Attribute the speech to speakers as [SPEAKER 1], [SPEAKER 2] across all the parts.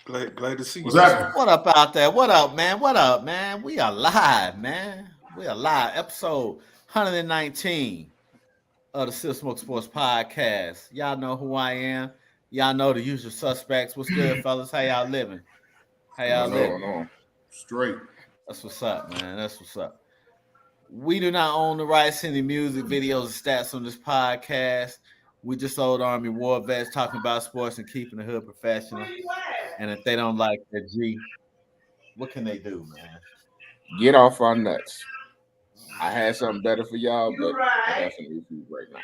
[SPEAKER 1] Glad to see you.
[SPEAKER 2] What's happening?
[SPEAKER 3] What up out there? What up, man? What up, man? We are live, man. We are live. Episode 119 of the Still Smoke Sports Podcast. Y'all know who I am. Y'all know the usual suspects. What's good, fellas? How y'all living? How y'all living?
[SPEAKER 2] On. Straight.
[SPEAKER 3] That's what's up, man. That's what's up. We do not own the rights to any music, videos, and stats on this podcast. We just old Army war vets talking about sports and keeping the hood professional. And if they don't like that G, what can they do, man?
[SPEAKER 4] Get off our nuts. I had something better for y'all, but I have some issues right now.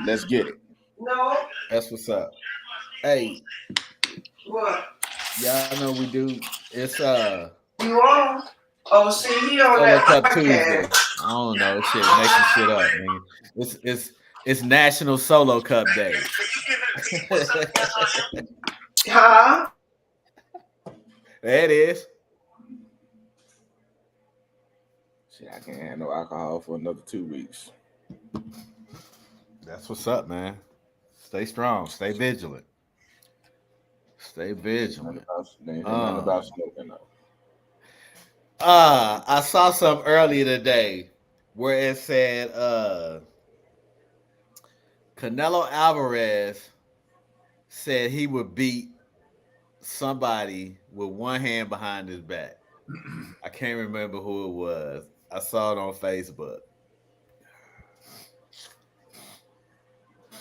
[SPEAKER 4] Let's get it.
[SPEAKER 5] No.
[SPEAKER 3] That's what's up. Hey,
[SPEAKER 5] What?
[SPEAKER 3] y'all know we do. It's
[SPEAKER 5] You on? Oh, see, he on
[SPEAKER 3] Solo
[SPEAKER 5] that
[SPEAKER 3] Cup Tuesday.
[SPEAKER 5] podcast.
[SPEAKER 3] I don't know, shit, making shit up, man. It's National Solo Cup Day.
[SPEAKER 5] Huh?
[SPEAKER 3] There it is.
[SPEAKER 4] Shit, I can't have no alcohol for another 2 weeks.
[SPEAKER 3] That's what's up, man. Stay strong. Stay vigilant. Stay vigilant.
[SPEAKER 4] Nothing about smoking though.
[SPEAKER 3] I saw something earlier today where it said Canelo Alvarez said he would beat somebody with one hand behind his back. I can't remember who it was. I saw it on Facebook.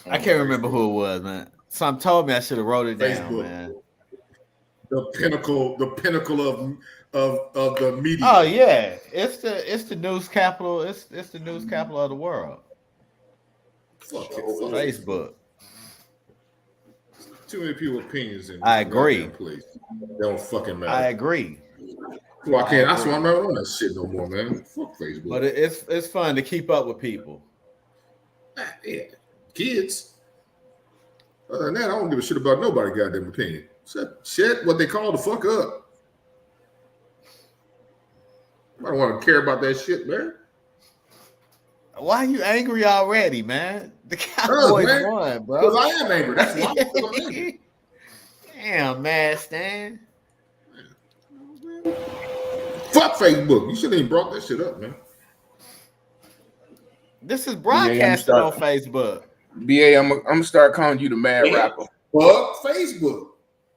[SPEAKER 3] I can't remember who it was, man. Some told me I should have wrote it down,
[SPEAKER 2] Facebook.
[SPEAKER 3] man.
[SPEAKER 2] The pinnacle of the media.
[SPEAKER 3] Oh yeah, it's the news capital. It's the news capital of the world.
[SPEAKER 2] Fuck it.
[SPEAKER 3] Facebook.
[SPEAKER 2] Too many people's opinions in
[SPEAKER 3] I agree.
[SPEAKER 2] Place. They don't fucking matter.
[SPEAKER 3] I agree.
[SPEAKER 2] Well, I can't. That's why I'm not on that shit no more, man. Fuck Facebook.
[SPEAKER 3] But it's fun to keep up with people.
[SPEAKER 2] Yeah. Kids. Other than that, I don't give a shit about nobody goddamn opinion. Shit, what they call the fuck up. I don't want to care about that shit, man.
[SPEAKER 3] Why are you angry already, man? The Cowboys won, bro.
[SPEAKER 2] Because I am angry. That's why I'm angry.
[SPEAKER 3] Damn, man, Stan.
[SPEAKER 2] Fuck Facebook. You shouldn't even brought that shit up, man.
[SPEAKER 3] This is broadcasted on Facebook.
[SPEAKER 4] BA, I'm gonna start calling you the mad rapper.
[SPEAKER 2] Fuck Facebook.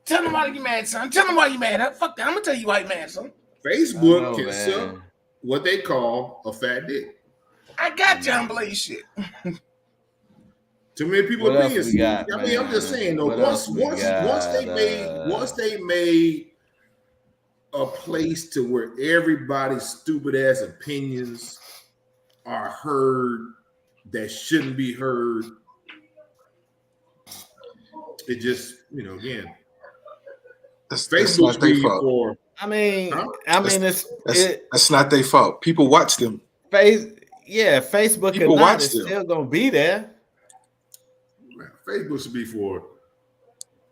[SPEAKER 4] Tell them why you mad, son. Tell them why you mad. Fuck that. I'm gonna tell you why you mad, son.
[SPEAKER 2] Facebook can suck what they call a fat dick.
[SPEAKER 4] I got you on blaze shit.
[SPEAKER 2] Too many people
[SPEAKER 3] What
[SPEAKER 2] opinions. I'm just saying though. Once they made a place to where everybody's stupid ass opinions are heard that shouldn't be heard, it just again.
[SPEAKER 1] Facebook's their fault.
[SPEAKER 3] That's
[SPEAKER 1] not their fault. People watch them.
[SPEAKER 3] Facebook
[SPEAKER 1] People
[SPEAKER 3] and
[SPEAKER 1] watch
[SPEAKER 3] is
[SPEAKER 1] them.
[SPEAKER 3] still gonna be there.
[SPEAKER 2] Man, Facebook should be for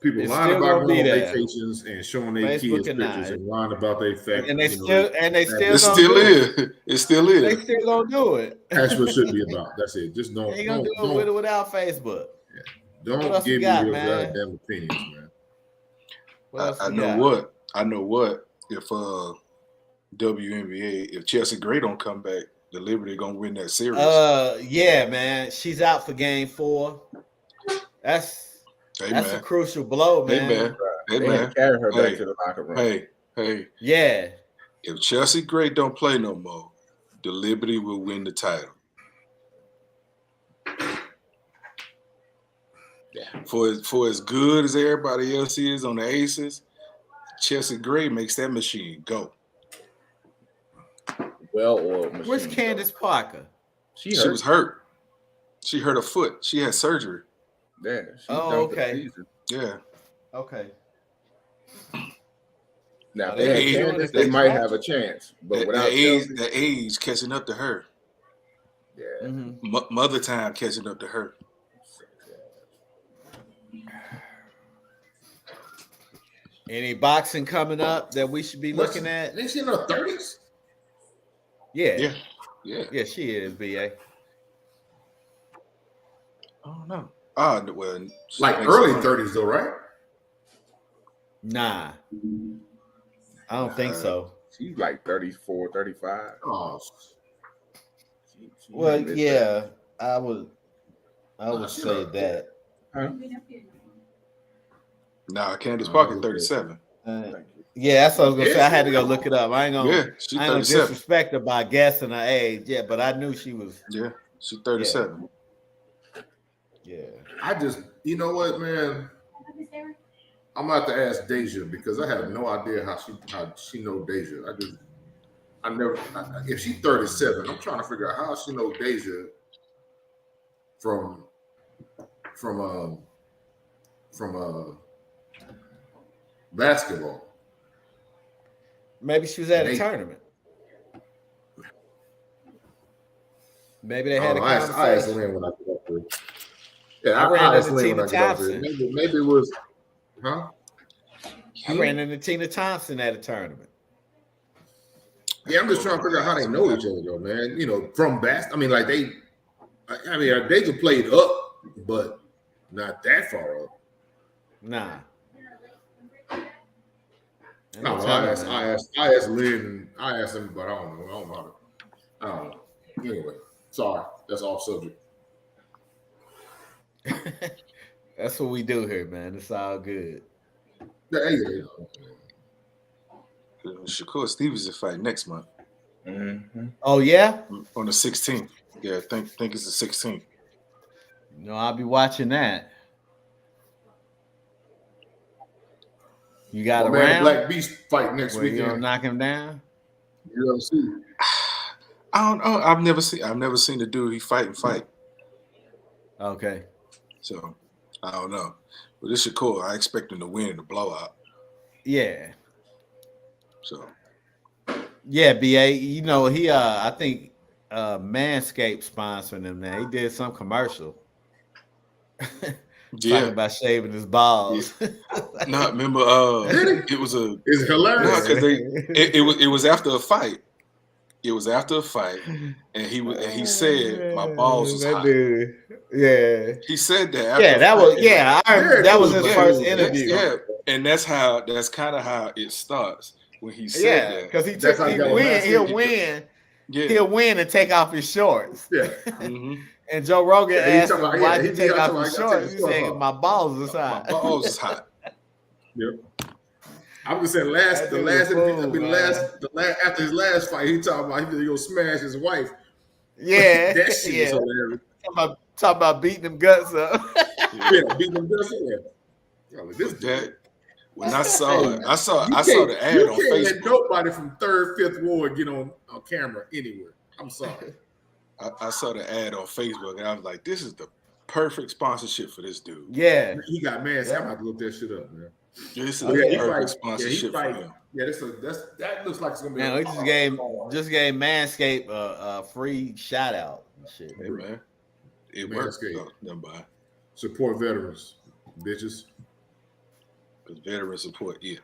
[SPEAKER 2] people lying about going on vacations and showing their kids pictures and lying about their fact.
[SPEAKER 3] And they still
[SPEAKER 1] It still is. It still is.
[SPEAKER 3] They still gonna do it.
[SPEAKER 2] That's what it should be about. That's it. Just don't.
[SPEAKER 3] They gonna do it with or without Facebook.
[SPEAKER 2] Yeah. Don't give me your goddamn opinions, man.
[SPEAKER 1] I know what. If WNBA, if Chelsea Gray don't come back, the Liberty gonna win that series.
[SPEAKER 3] Yeah, man. She's out for game 4. That's a crucial blow, man.
[SPEAKER 1] Hey, man.
[SPEAKER 4] Carry her back to the locker room.
[SPEAKER 1] Hey.
[SPEAKER 3] Yeah.
[SPEAKER 1] If Chelsea Gray don't play no more, the Liberty will win the title. Yeah. For as good as everybody else is on the Aces, Chelsea Gray makes that machine go.
[SPEAKER 4] Well-oiled machine.
[SPEAKER 3] Where's Candace Parker?
[SPEAKER 1] She was hurt. She hurt her foot. She had surgery.
[SPEAKER 4] Yeah.
[SPEAKER 3] Okay.
[SPEAKER 1] Yeah.
[SPEAKER 3] Okay.
[SPEAKER 4] Now, they might have a chance, but without
[SPEAKER 1] the age catching up to her.
[SPEAKER 4] Yeah.
[SPEAKER 3] Mm-hmm.
[SPEAKER 1] Mother time catching up to her.
[SPEAKER 3] Any boxing coming up that we should be looking at?
[SPEAKER 2] Is she in her 30s?
[SPEAKER 3] Yeah.
[SPEAKER 1] Yeah,
[SPEAKER 3] she is, BA.
[SPEAKER 1] Oh no. Well,
[SPEAKER 2] like early 30s though, right?
[SPEAKER 3] Nah, I don't think so.
[SPEAKER 4] She's like 34, 35.
[SPEAKER 2] Oh,
[SPEAKER 4] She
[SPEAKER 3] Well,
[SPEAKER 4] missed
[SPEAKER 3] yeah, I would
[SPEAKER 2] she
[SPEAKER 3] say
[SPEAKER 2] not-
[SPEAKER 3] that.
[SPEAKER 4] Huh?
[SPEAKER 1] Nah, Candace Parker 37.
[SPEAKER 3] Yeah, that's what I was gonna say. I
[SPEAKER 2] Yes.
[SPEAKER 3] had to go look it up. I ain't
[SPEAKER 1] Yeah,
[SPEAKER 3] gonna
[SPEAKER 1] she
[SPEAKER 3] I ain't gonna
[SPEAKER 1] 37.
[SPEAKER 3] disrespect her by guessing her age. Yeah, but I knew she was.
[SPEAKER 1] Yeah, she 37.
[SPEAKER 3] Yeah.
[SPEAKER 2] I just, you know what, man? I'm about to ask Deja because I have no idea how she know Deja. If she's 37, I'm trying to figure out how she know Deja from basketball.
[SPEAKER 3] Maybe she was at a
[SPEAKER 2] Nate.
[SPEAKER 3] tournament. Maybe they
[SPEAKER 2] I
[SPEAKER 3] had
[SPEAKER 2] don't
[SPEAKER 3] a
[SPEAKER 2] know. I asked
[SPEAKER 3] conversation.
[SPEAKER 2] Lynn when I get up there. Yeah,
[SPEAKER 3] I
[SPEAKER 2] I
[SPEAKER 3] ran
[SPEAKER 2] asked
[SPEAKER 3] into
[SPEAKER 2] Lynn when
[SPEAKER 3] Tina
[SPEAKER 2] I get up there.
[SPEAKER 3] Thompson.
[SPEAKER 2] Maybe it was, huh?
[SPEAKER 3] I ran into Tina Thompson at a tournament.
[SPEAKER 2] Yeah, I'm just trying to figure out how they know each other, though, man. You know, from basketball. I mean, like they could play it up, but not that far up.
[SPEAKER 3] Nah.
[SPEAKER 2] No, I asked Lynn. I asked him, but I don't know. I don't know. Anyway, sorry, that's off subject.
[SPEAKER 3] That's what we do here, man. It's all good.
[SPEAKER 2] Yeah.
[SPEAKER 1] Shakur Stevens is fighting next month.
[SPEAKER 4] Mm-hmm.
[SPEAKER 3] Oh yeah,
[SPEAKER 1] on the 16th. Yeah, I think it's the 16th.
[SPEAKER 3] No, I'll be watching that. You got
[SPEAKER 2] My
[SPEAKER 3] around?
[SPEAKER 2] man, the Black Beast fight next
[SPEAKER 3] Where you
[SPEAKER 2] weekend.
[SPEAKER 3] gonna knock him down?
[SPEAKER 2] UFC.
[SPEAKER 1] I don't know. I've never seen the dude he fight.
[SPEAKER 3] Okay.
[SPEAKER 1] So I don't know. But this is cool. I expect him to win in the blowout.
[SPEAKER 3] Yeah.
[SPEAKER 1] So
[SPEAKER 3] yeah, BA. You know, he I think Manscaped sponsoring him now. He did some commercial. Talking about shaving his balls.
[SPEAKER 1] Yeah. No, remember it was a
[SPEAKER 2] it's hilarious.
[SPEAKER 1] No, because it was after a fight. It was after a fight, and he said my balls was hot.
[SPEAKER 3] Dude. Yeah.
[SPEAKER 1] He said that after
[SPEAKER 3] yeah, that was that was his first
[SPEAKER 1] Yeah,
[SPEAKER 3] interview.
[SPEAKER 1] And that's kind of how it starts when he said that.
[SPEAKER 3] Because he'll win.
[SPEAKER 1] Yeah.
[SPEAKER 3] He'll win and take off his shorts.
[SPEAKER 2] Yeah.
[SPEAKER 1] Mm-hmm.
[SPEAKER 3] And Joe Rogan asked him, why'd you take off
[SPEAKER 2] his
[SPEAKER 3] his shorts? He said, my balls is hot.
[SPEAKER 1] My balls is hot.
[SPEAKER 2] Yep. I'm just saying, after his last fight, he talking about he gonna smash his wife.
[SPEAKER 3] Yeah.
[SPEAKER 2] That shit is hilarious.
[SPEAKER 3] Talking about beating them guts up.
[SPEAKER 2] Beating them guts up.
[SPEAKER 1] When I saw the ad on Facebook.
[SPEAKER 2] You can't let nobody from 3rd, 5th Ward get on camera anywhere. I'm sorry.
[SPEAKER 1] I saw the ad on Facebook and I was like, this is the perfect sponsorship for this dude.
[SPEAKER 3] Yeah.
[SPEAKER 2] He got mad. So I'm about to look that shit up, man.
[SPEAKER 1] This is the perfect sponsorship for him.
[SPEAKER 2] Yeah, that looks like it's gonna be.
[SPEAKER 3] Man, we just gave Manscaped a free shout out and shit.
[SPEAKER 1] Hey, man. It works.
[SPEAKER 2] Support veterans, bitches.
[SPEAKER 1] Because veteran support, yeah.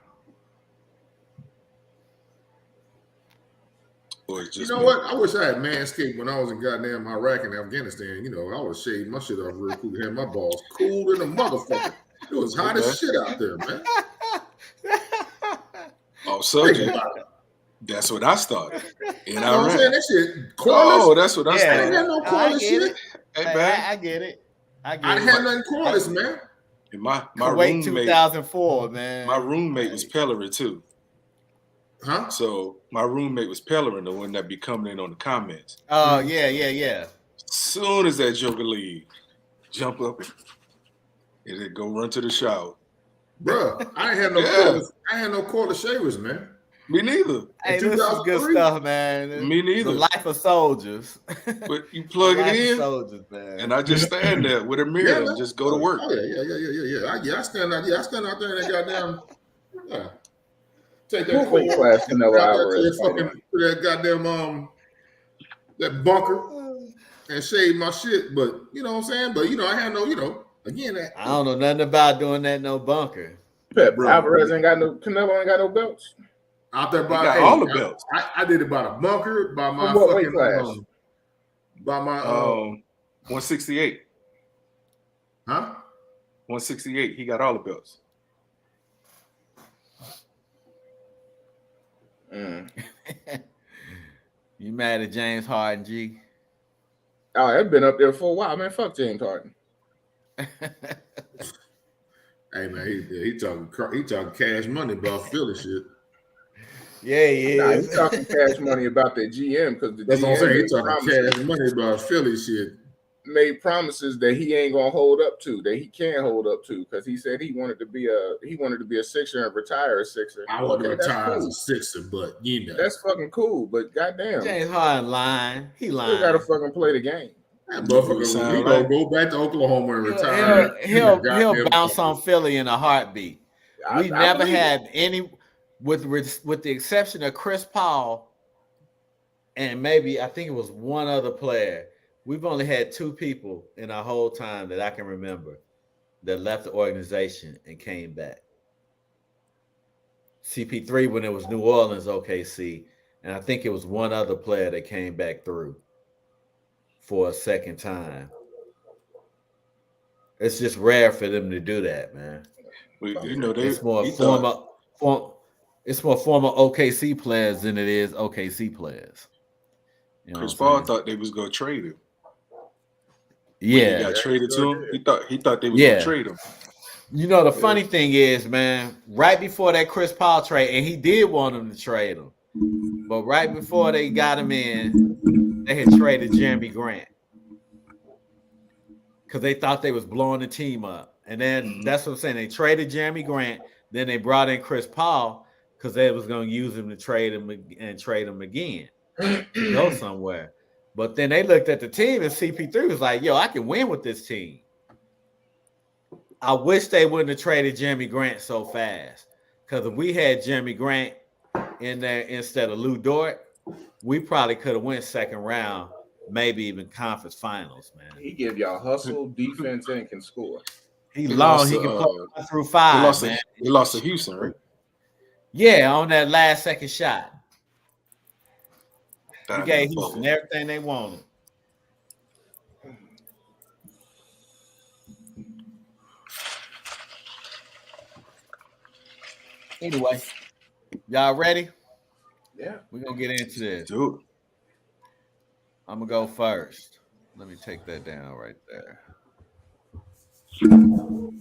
[SPEAKER 1] Or it's just
[SPEAKER 2] what? I wish I had Manscaped when I was in goddamn Iraq and Afghanistan. You know, I would have shaved my shit off real cool. Had my balls cool than a motherfucker. It was hot as shit out there, man.
[SPEAKER 1] Subject. That's what I started. In Iraq.
[SPEAKER 2] I'm saying that shit.
[SPEAKER 1] Oh, that's what I started.
[SPEAKER 2] I didn't have no cornerless shit.
[SPEAKER 1] Hey, man.
[SPEAKER 3] I get it.
[SPEAKER 2] I didn't have nothing cornerless, man.
[SPEAKER 1] And my
[SPEAKER 3] Kuwait
[SPEAKER 1] roommate,
[SPEAKER 3] 2004, man.
[SPEAKER 1] My roommate was Pellerin too.
[SPEAKER 2] Huh?
[SPEAKER 1] So my roommate was Pellerin, the one that be coming in on the comments.
[SPEAKER 3] Oh, yeah.
[SPEAKER 1] Soon as that joker leave, jump up and then go run to the shower.
[SPEAKER 2] Bruh, I ain't had no cordless. I had no cordless shavers, man.
[SPEAKER 1] Me neither.
[SPEAKER 3] Hey, this is good stuff, man.
[SPEAKER 1] Me neither.
[SPEAKER 3] The life of soldiers.
[SPEAKER 1] But you plug it in,
[SPEAKER 3] soldiers, man.
[SPEAKER 1] and I just stand there with a mirror and just go to work.
[SPEAKER 2] Oh yeah. I stand out there and goddamn. Yeah. Take that
[SPEAKER 4] weight class Canelo Alvarez.
[SPEAKER 2] That goddamn that bunker and shave my shit. But you know what I'm saying. But I had no again.
[SPEAKER 3] I don't know nothing about doing that in no bunker.
[SPEAKER 4] Alvarez ain't got no Canelo ain't got no belts.
[SPEAKER 2] Out there by
[SPEAKER 1] all the belts.
[SPEAKER 2] I did it by the bunker, by my
[SPEAKER 4] what
[SPEAKER 2] fucking
[SPEAKER 4] weight class?
[SPEAKER 2] By my
[SPEAKER 1] 168.
[SPEAKER 2] Huh?
[SPEAKER 1] 168. He got all the belts.
[SPEAKER 3] You mad at James Harden, G?
[SPEAKER 4] Oh, I've been up there for a while, man. Fuck James Harden.
[SPEAKER 2] Hey man, he talking cash money about Philly shit.
[SPEAKER 3] Yeah, he
[SPEAKER 4] Nah,
[SPEAKER 3] is.
[SPEAKER 4] he's talking cash money about the GM because the
[SPEAKER 2] That's what I'm
[SPEAKER 4] GM
[SPEAKER 2] saying. He
[SPEAKER 4] made
[SPEAKER 2] talking cash money about Philly shit.
[SPEAKER 4] made promises that he ain't gonna hold up to, that he can't hold up to, because he said he wanted to be a Sixer and retire a Sixer.
[SPEAKER 2] I want to
[SPEAKER 4] Okay, that's
[SPEAKER 2] retire as
[SPEAKER 4] cool.
[SPEAKER 2] a Sixer, but you know
[SPEAKER 4] That's fucking cool. But goddamn,
[SPEAKER 3] James Harden lying. He
[SPEAKER 4] still
[SPEAKER 3] lying.
[SPEAKER 4] gotta fucking play the game.
[SPEAKER 2] that
[SPEAKER 1] What
[SPEAKER 2] motherfucker.
[SPEAKER 1] sound
[SPEAKER 2] He
[SPEAKER 1] like?
[SPEAKER 2] gonna go back to Oklahoma and retire.
[SPEAKER 3] He'll bounce on Philly in a heartbeat. We
[SPEAKER 4] I
[SPEAKER 3] never
[SPEAKER 4] believe
[SPEAKER 3] had any, with the exception of Chris Paul, and maybe I think it was one other player. We've only had two people in our whole time that I can remember that left the organization and came back. CP3 when it was New Orleans, OKC, and I think it was one other player that came back through for a second time. It's just rare for them to do that, man.
[SPEAKER 1] You know,
[SPEAKER 3] It's more former OKC players than it is OKC players. You know
[SPEAKER 1] Chris
[SPEAKER 3] what I'm
[SPEAKER 1] Paul
[SPEAKER 3] saying?
[SPEAKER 1] thought they was gonna trade him.
[SPEAKER 3] Yeah,
[SPEAKER 1] He got traded to him. He thought they was
[SPEAKER 3] Yeah.
[SPEAKER 1] gonna trade him.
[SPEAKER 3] You know, the funny thing is, man, right before that Chris Paul trade, and he did want him to trade him, but right before they got him in, they had traded Jeremy Grant because they thought they was blowing the team up. And then that's what I'm saying. They traded Jeremy Grant, then they brought in Chris Paul because they was going to use him to trade him again to go somewhere. But then they looked at the team and CP3 was like, yo, I can win with this team. I wish they wouldn't have traded Jeremy Grant so fast. Because if we had Jeremy Grant in there instead of Lou Dort, we probably could have went second round, maybe even conference finals, man.
[SPEAKER 4] He give y'all hustle, defense, and can score.
[SPEAKER 3] He can play through five, man.
[SPEAKER 1] They lost to Houston, right?
[SPEAKER 3] Yeah, on that last second shot. He
[SPEAKER 1] Damn,
[SPEAKER 3] gave Houston everything they wanted. Anyway, y'all ready?
[SPEAKER 4] Yeah.
[SPEAKER 3] We're going to get into this.
[SPEAKER 1] Dude.
[SPEAKER 3] I'm going to go first. Let me take that down right there. And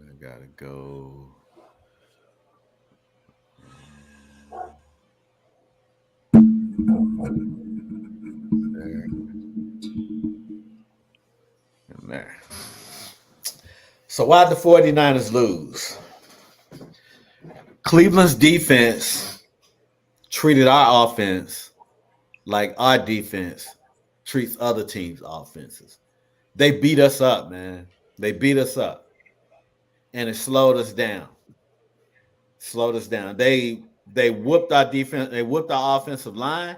[SPEAKER 3] I got to go. There. And there. So why'd the 49ers lose? Cleveland's defense treated our offense like our defense treats other teams' offenses. They beat us up, man. They beat us up. And it slowed us down. They whooped our defense. They whooped our offensive line.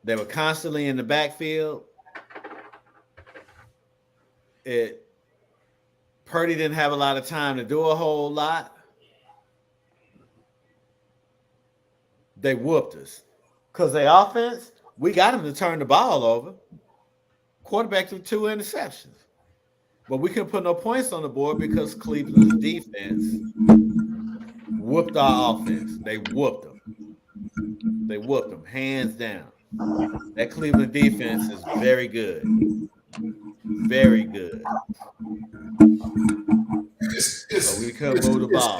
[SPEAKER 3] They were constantly in the backfield. Purdy didn't have a lot of time to do a whole lot. They whooped us. Because their offense, we got them to turn the ball over. Quarterback threw 2 interceptions. But we couldn't put no points on the board because Cleveland's defense whooped our offense. They whooped them. They whooped them, hands down. That Cleveland defense is very good. Very good. So we couldn't move the ball.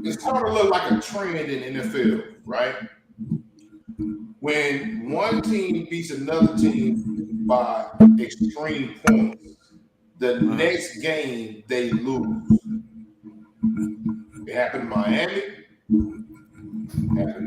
[SPEAKER 2] It's starting to look like a trend in the NFL, right? When one team beats another team by extreme points, the next game they lose. It happened in Miami.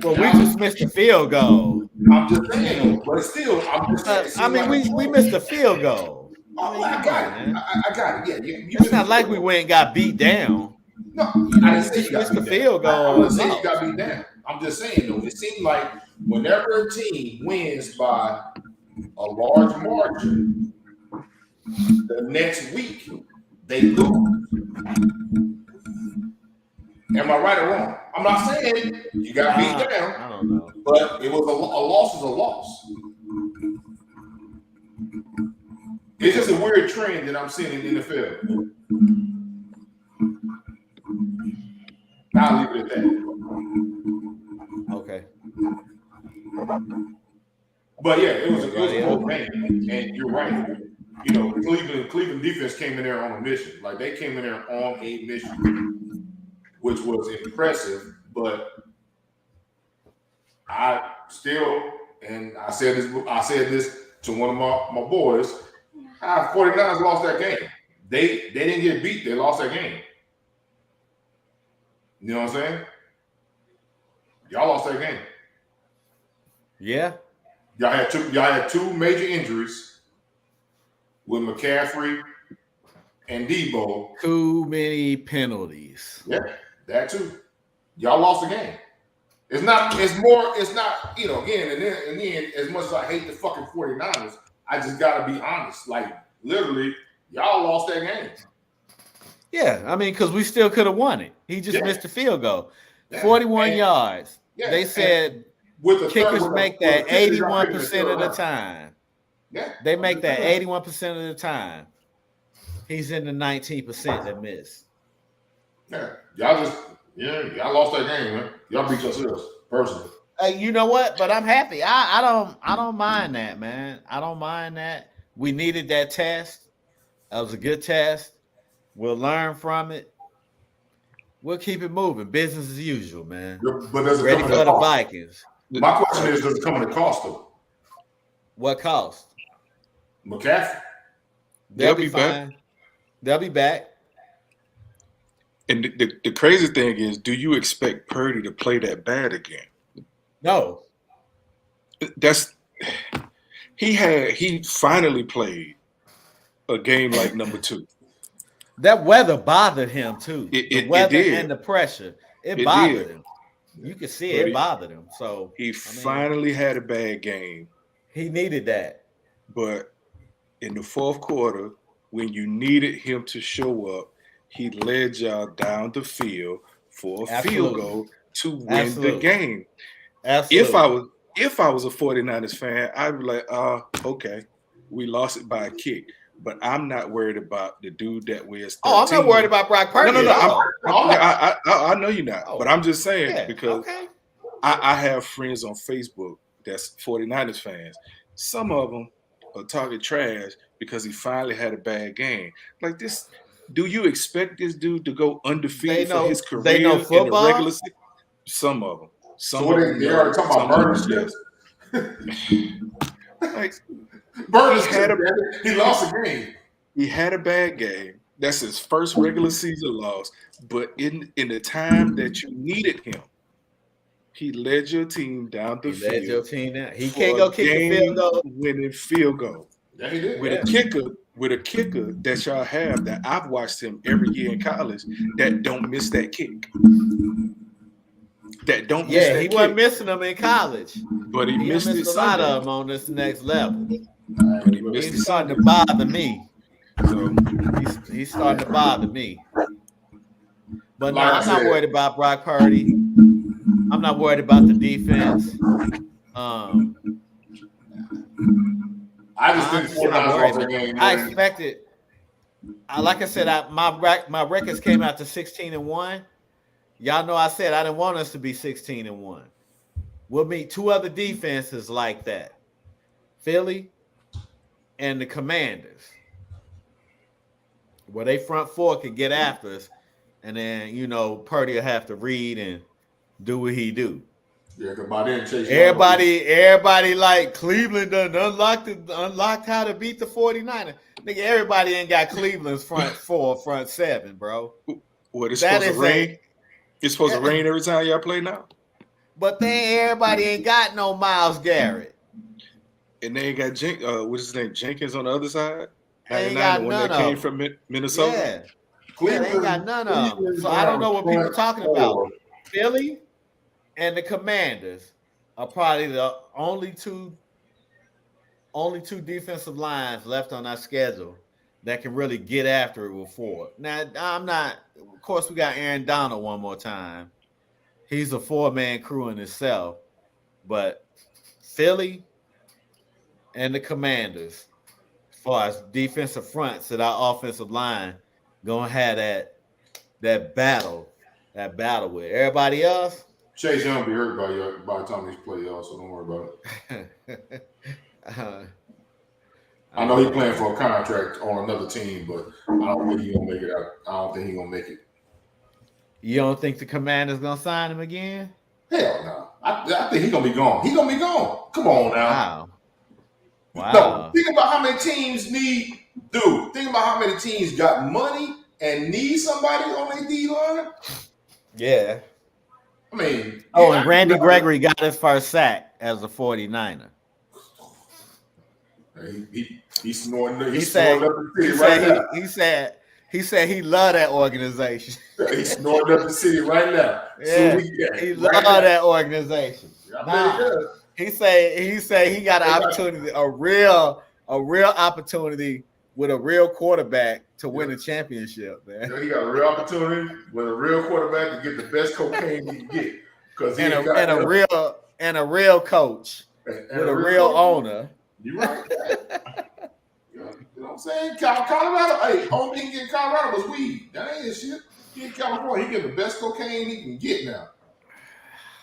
[SPEAKER 3] Well, we just missed the field goal.
[SPEAKER 2] I'm just saying, but still, I'm just saying.
[SPEAKER 3] We missed the field goal.
[SPEAKER 2] I got it. Yeah,
[SPEAKER 3] it's not like we went and got beat down.
[SPEAKER 2] No, I didn't say
[SPEAKER 3] you missed the field goal.
[SPEAKER 2] I wasn't saying you got beat down. I'm just saying though, it seemed like whenever a team wins by a large margin, the next week they lose. Am I right or wrong? I'm not saying you got beat down.
[SPEAKER 3] I don't know.
[SPEAKER 2] But it was a loss is a loss. It's just a weird trend that I'm seeing in the NFL. Now But yeah, it was a close game, and you're right. You know, Cleveland defense came in there on a mission. Like they came in there on a mission, which was impressive. But I still, and I said this to one of my boys. 49ers lost that game. They didn't get beat. They lost that game. You know what I'm saying? Y'all lost that game.
[SPEAKER 3] Yeah.
[SPEAKER 2] Y'all had two major injuries with McCaffrey and Debo.
[SPEAKER 3] Too many penalties.
[SPEAKER 2] Yeah, that too. Y'all lost the game. It's not, you know, again, and then as much as I hate the fucking 49ers, I just gotta be honest. Like, literally, y'all lost that game.
[SPEAKER 3] Yeah, I mean, because we still could have won it. He just missed the field goal. 41 yards. They said
[SPEAKER 2] with the
[SPEAKER 3] kickers make that 81% of the time.
[SPEAKER 2] Yeah.
[SPEAKER 3] They make that 81% of the time. He's in the 19% that miss.
[SPEAKER 2] Yeah. Y'all lost that game, man. Y'all beat yourselves personally.
[SPEAKER 3] You know what? But I'm happy. I don't mind that, man. I don't mind that. We needed that test. That was a good test. We'll learn from it. We'll keep it moving. Business as usual, man.
[SPEAKER 2] But does it
[SPEAKER 3] ready for the Vikings?
[SPEAKER 2] My question is, does it come at a cost though?
[SPEAKER 3] What cost?
[SPEAKER 2] McCaffrey.
[SPEAKER 3] They'll be fine. Back. They'll be back.
[SPEAKER 1] And the crazy thing is, do you expect Purdy to play that bad again?
[SPEAKER 3] No.
[SPEAKER 1] He finally played a game like number 2.
[SPEAKER 3] That weather bothered him too. The weather
[SPEAKER 1] did.
[SPEAKER 3] And the pressure. It bothered him. You can see it bothered him. So
[SPEAKER 1] he finally had a bad game.
[SPEAKER 3] He needed that.
[SPEAKER 1] But in the fourth quarter, when you needed him to show up, he led y'all down the field for a field goal to win the game.
[SPEAKER 3] Absolutely.
[SPEAKER 1] If I was a 49ers fan, I'd be like, okay, we lost it by a kick. But I'm not worried about the dude that wears 13.
[SPEAKER 3] I'm not worried about Brock Purdy.
[SPEAKER 1] No. I know you're not. But I'm just saying because I have friends on Facebook that's 49ers fans. Some of them are talking trash because he finally had a bad game. Like this, do you expect this dude to go undefeated for his career
[SPEAKER 3] they know football?
[SPEAKER 1] In the regular season? Some of them.
[SPEAKER 2] So they are talking about murder.
[SPEAKER 1] Like,
[SPEAKER 2] he lost a game.
[SPEAKER 1] He had a bad game. That's his first regular season loss. But in the time that you needed him, he led your team down the field.
[SPEAKER 3] Led your team down. He can't go kick a field goal.
[SPEAKER 1] Winning field goal.
[SPEAKER 2] Yeah, he did.
[SPEAKER 1] With a kicker that y'all have that I've watched him every year in college that don't miss that kick. That don't miss that kick.
[SPEAKER 3] He wasn't missing them in college.
[SPEAKER 1] But he missed it
[SPEAKER 3] a lot of them on this next level.
[SPEAKER 1] But
[SPEAKER 3] he's starting to bother me. So he's starting to bother me. But no, I'm not worried about Brock Purdy. I'm not worried about the defense.
[SPEAKER 2] I just didn't lost the game.
[SPEAKER 3] I expected. Like I said, my records came out to 16-1. Y'all know I said I didn't want us to be 16-1. We'll meet two other defenses like that. Philly and the Commanders. Where they front four can get after us. And then, Purdy will have to read and do what he do.
[SPEAKER 2] Yeah, because by then,
[SPEAKER 3] everybody like Cleveland done unlocked how to beat the 49ers. Nigga, everybody ain't got Cleveland's front four, front seven, bro.
[SPEAKER 1] What, it's supposed to rain? It's supposed to rain every time y'all play now?
[SPEAKER 3] But then everybody ain't got no Myles Garrett.
[SPEAKER 1] And they ain't got what's his name? Jenkins on the other side?
[SPEAKER 3] They ain't got
[SPEAKER 1] when
[SPEAKER 3] none
[SPEAKER 1] they came from Minnesota?
[SPEAKER 3] Yeah, they ain't got none of them. So I don't know what people are talking about. Philly and the Commanders are probably the only two defensive lines left on our schedule that can really get after it with Ford. Now, of course, we got Aaron Donald one more time. He's a 4-man crew in itself. But Philly and the Commanders, as far as defensive fronts at our offensive line, gonna have that battle with everybody else.
[SPEAKER 2] Chase Young be hurt by the time he's play, y'all, so don't worry about it. I know he's playing for a contract on another team, but I don't think he's gonna make it out. I don't think he's gonna make it.
[SPEAKER 3] You don't think the Commanders gonna sign him again?
[SPEAKER 2] Hell no. I think he's gonna be gone. He's gonna be gone. Come on now.
[SPEAKER 3] Wow.
[SPEAKER 2] No, think about how many teams need, dude. Think about how many teams got money and need somebody on their D line.
[SPEAKER 3] Yeah.
[SPEAKER 2] I mean,
[SPEAKER 3] and Randy Gregory got his first sack as a 49er.
[SPEAKER 2] He's snoring up the city right now.
[SPEAKER 3] He said he loved that organization.
[SPEAKER 2] He's snoring up the city right now.
[SPEAKER 3] Yeah, he loved that organization. He said he got an opportunity, a real opportunity with a real quarterback to win a championship, man.
[SPEAKER 2] He got a real opportunity with a real quarterback to get the best cocaine he can get.
[SPEAKER 3] And a real coach with a real owner.
[SPEAKER 2] You're right. You know what I'm saying? Colorado, hey, only thing he get in Colorado was weed. That ain't his shit. He in California, he get the best cocaine he can get now.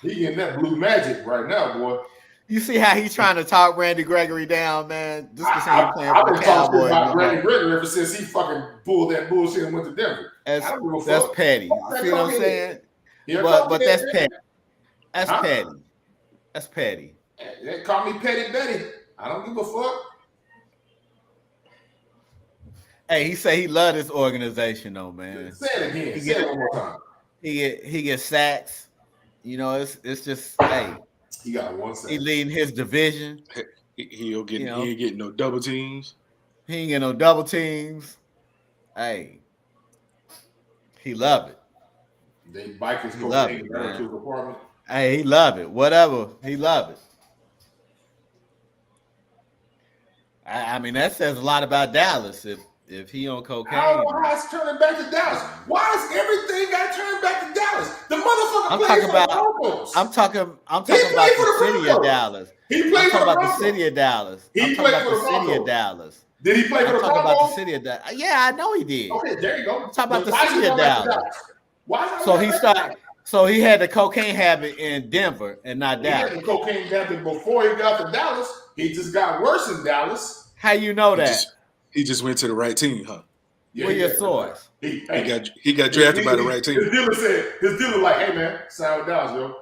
[SPEAKER 2] He getting that blue magic right now, boy.
[SPEAKER 3] You see how he's trying to talk Randy Gregory down, man? Just because he's playing
[SPEAKER 2] I've
[SPEAKER 3] for
[SPEAKER 2] been
[SPEAKER 3] the
[SPEAKER 2] talking
[SPEAKER 3] Cowboys.
[SPEAKER 2] about Randy Gregory ever since he fucking pulled that bullshit and went to Denver.
[SPEAKER 3] That's petty. See what I'm saying? But that's petty. That's petty. That's petty.
[SPEAKER 2] They call me Petty Betty. I don't give a fuck.
[SPEAKER 3] Hey, he said he loved this organization, though, man.
[SPEAKER 2] Say it again. Say it one more time.
[SPEAKER 3] He gets sacks. You know, it's just hey.
[SPEAKER 2] He got one sack.
[SPEAKER 3] He leading his division.
[SPEAKER 1] He ain't getting no double teams.
[SPEAKER 3] He ain't getting no double teams. Hey, he love it.
[SPEAKER 2] They bike his cocaine to his apartment.
[SPEAKER 3] Hey, he love it. Whatever, he love it. I mean, that says a lot about Dallas. If he on cocaine,
[SPEAKER 2] I don't know how it's turning back to Dallas. Why is everything got to turn back to Dallas? The motherfucker played for the Broncos.
[SPEAKER 3] I'm talking about the city of Dallas.
[SPEAKER 2] He played for the Broncos.
[SPEAKER 3] The city of Dallas.
[SPEAKER 2] He played for the
[SPEAKER 3] city of Dallas.
[SPEAKER 2] Did he play for the Broncos?
[SPEAKER 3] I'm talking about the city of Dallas. Yeah, I know he did.
[SPEAKER 2] Okay, there you go.
[SPEAKER 3] I'm talking about the city of Dallas.
[SPEAKER 2] Why?
[SPEAKER 3] So he had the cocaine habit in Denver and not Dallas.
[SPEAKER 2] He had the cocaine habit before he got to Dallas. He just got worse in Dallas.
[SPEAKER 3] How you know that?
[SPEAKER 1] He just went to the right team, huh?
[SPEAKER 3] Yeah, where your source?
[SPEAKER 1] He got drafted by the right team.
[SPEAKER 2] His dealer like, hey man, sign with Dallas,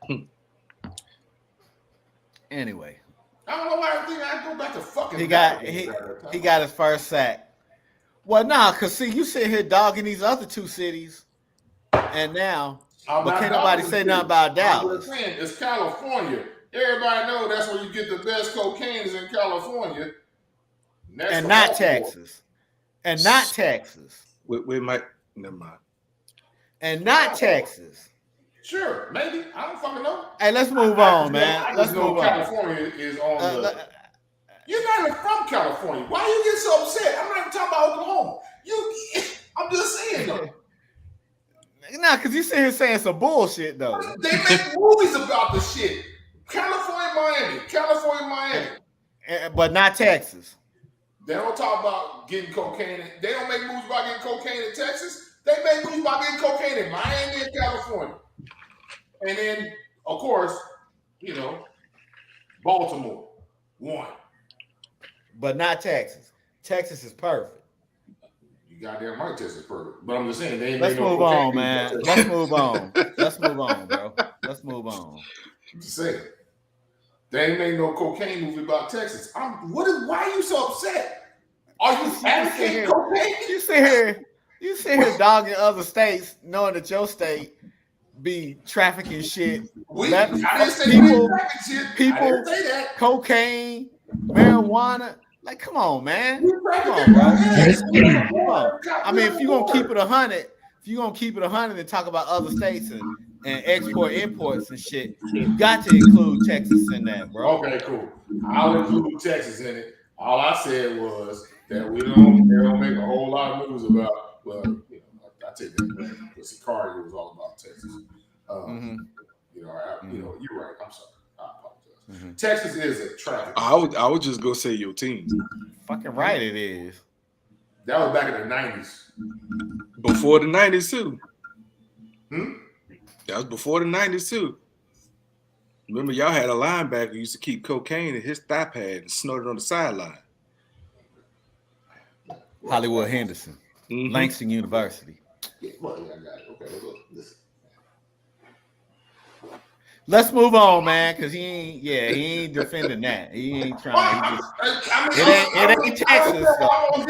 [SPEAKER 2] yo.
[SPEAKER 3] Anyway.
[SPEAKER 2] I don't know why I go back to fucking
[SPEAKER 3] he got his first sack. Well, because see, you sit here dogging these other two cities, and now but can't nobody say nothing about Dallas.
[SPEAKER 2] I'm saying it's California. Everybody know that's where you get the best cocaine is in California.
[SPEAKER 3] And not Texas. And not Texas.
[SPEAKER 1] We might never mind.
[SPEAKER 3] And not Texas.
[SPEAKER 2] Sure, maybe. I don't fucking know.
[SPEAKER 3] Hey, let's move on, man. Let's move on.
[SPEAKER 2] California is on the. You're not even from California. Why you get so upset? I'm not even talking about Oklahoma. I'm just saying though.
[SPEAKER 3] Nah, because you sit here saying some bullshit though.
[SPEAKER 2] They make movies about this shit. California, Miami.
[SPEAKER 3] But not Texas.
[SPEAKER 2] They don't talk about getting cocaine. They don't make movies about getting cocaine in Texas. They make movies about getting cocaine in Miami and California. And then, of course, Baltimore, one.
[SPEAKER 3] But not Texas. Texas is perfect.
[SPEAKER 2] You goddamn right, Texas is perfect. But I'm just saying, they ain't
[SPEAKER 3] Let's move on, man. Let's move on. Let's move on, bro. Let's move on.
[SPEAKER 2] I'm just saying. They ain't made no cocaine movie about Texas. Why are you so upset? Are you advocating cocaine?
[SPEAKER 3] You sit here dogging other states, knowing that your state be trafficking shit.
[SPEAKER 2] I didn't say people,
[SPEAKER 3] cocaine, marijuana. Like, come on, man. Come on, bro. Come on. I mean, if you're gonna keep it 100, and talk about other states and export imports and shit, you got to include Texas in that, bro.
[SPEAKER 2] Okay, cool. I'll include Texas in it. All I said was that they don't make a whole lot of movies about. Well, I take that because Sicario was all about Texas. You're right. I'm sorry. I apologize. Mm-hmm. Texas is a traffic.
[SPEAKER 1] I would just go say your team.
[SPEAKER 3] Fucking right, it is.
[SPEAKER 2] That was back in the 90s.
[SPEAKER 1] Before the 90s too. That was before the 90s too. Remember, y'all had a linebacker who used to keep cocaine in his thigh pad and snort it on the sideline.
[SPEAKER 3] Hollywood Henderson, Langston University.
[SPEAKER 2] Yeah, well, I got it. Okay, look, listen.
[SPEAKER 3] Let's move on, man, because he ain't defending that. He ain't trying. It ain't Texas.
[SPEAKER 2] I'm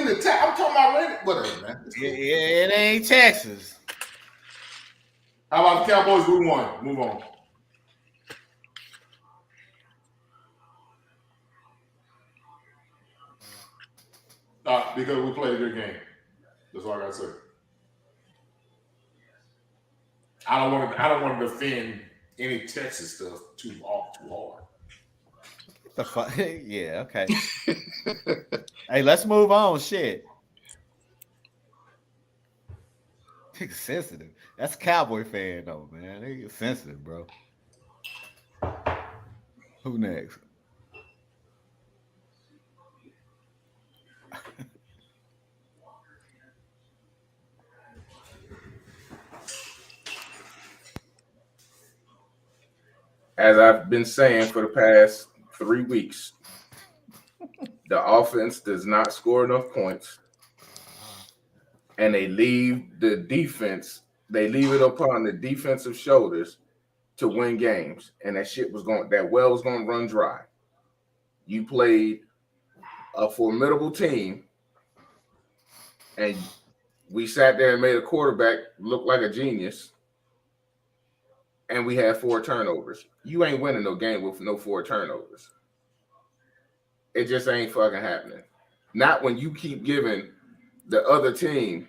[SPEAKER 2] talking about whatever, man.
[SPEAKER 3] It ain't Texas.
[SPEAKER 2] How about the Cowboys? We won. Move on. Because we played a good game. That's all I gotta say. I don't want to defend any Texas stuff too hard.
[SPEAKER 3] The fuck? Yeah, okay. Hey, let's move on. Shit. Nigga sensitive. That's a Cowboy fan though, man. They get sensitive, bro. Who next?
[SPEAKER 4] As I've been saying for the past 3 weeks, the offense does not score enough points, and they leave the defense. They leave it upon the defensive shoulders to win games, and that well was going to run dry. You played a formidable team, and we sat there and made a quarterback look like a genius. And we had 4 turnovers. You ain't winning no game with no 4 turnovers. It just ain't fucking happening. Not when you keep giving the other team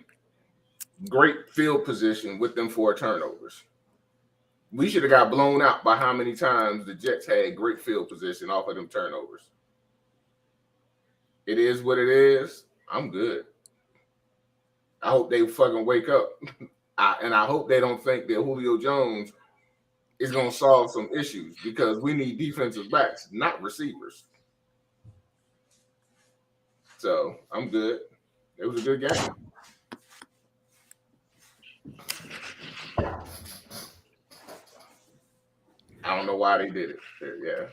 [SPEAKER 4] great field position with them 4 turnovers. We should have got blown out by how many times the Jets had great field position off of them turnovers. It is what it is. I'm good. I hope they fucking wake up. And I hope they don't think that Julio Jones is going to solve some issues, because we need defensive backs, not receivers. So I'm good. It was a good game. I don't know why they did it. Yeah.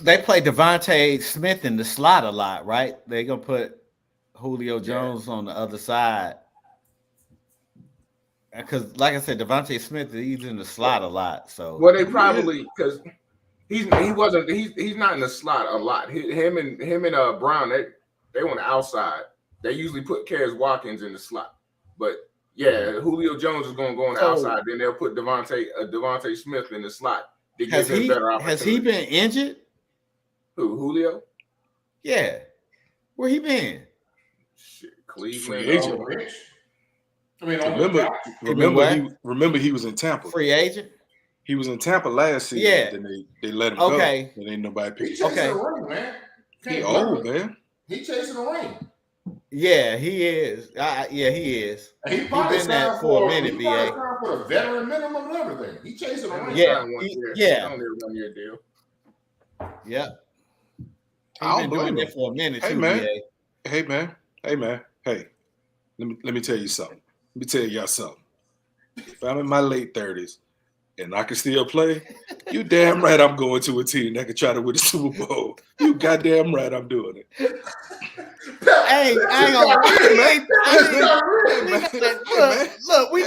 [SPEAKER 3] They play Devontae Smith in the slot a lot, right? They're going to put Julio Jones on the other side. Because, like I said, Devontae Smith, he's in the slot a lot. So,
[SPEAKER 4] well, they probably, because he's not in the slot a lot. Him and Brown, they on the outside. They usually put Kez Watkins in the slot, but yeah, Julio Jones is going to go on the outside. Then they'll put Devontae Smith in the slot to give him better opportunity.
[SPEAKER 3] Has he been injured?
[SPEAKER 4] Who, Julio?
[SPEAKER 3] Yeah, where he been?
[SPEAKER 4] Shit, Cleveland.
[SPEAKER 1] Free agent.
[SPEAKER 2] I mean,
[SPEAKER 1] remember he was in Tampa.
[SPEAKER 3] Free agent.
[SPEAKER 1] He was in Tampa last season.
[SPEAKER 3] Yeah.
[SPEAKER 1] Then they let him go. And ain't nobody picked him.
[SPEAKER 2] He's chasing a ring, man.
[SPEAKER 1] He old, man.
[SPEAKER 2] He chasing a ring.
[SPEAKER 3] Yeah, he is. He is.
[SPEAKER 2] He
[SPEAKER 3] been there for a minute, BA.
[SPEAKER 2] He for a veteran minimum and everything. He chasing a ring.
[SPEAKER 3] Yeah,
[SPEAKER 4] yeah. Only a 1 year deal.
[SPEAKER 3] Yeah.
[SPEAKER 1] I'll
[SPEAKER 3] been doing it for a minute too,
[SPEAKER 1] man.
[SPEAKER 3] BA.
[SPEAKER 1] Hey, man. Hey, let me tell you something. Let me tell y'all something. If I'm in my late 30s and I can still play, you damn right I'm going to a team that can try to win the Super Bowl. You goddamn right I'm doing it.
[SPEAKER 3] Hey, look, we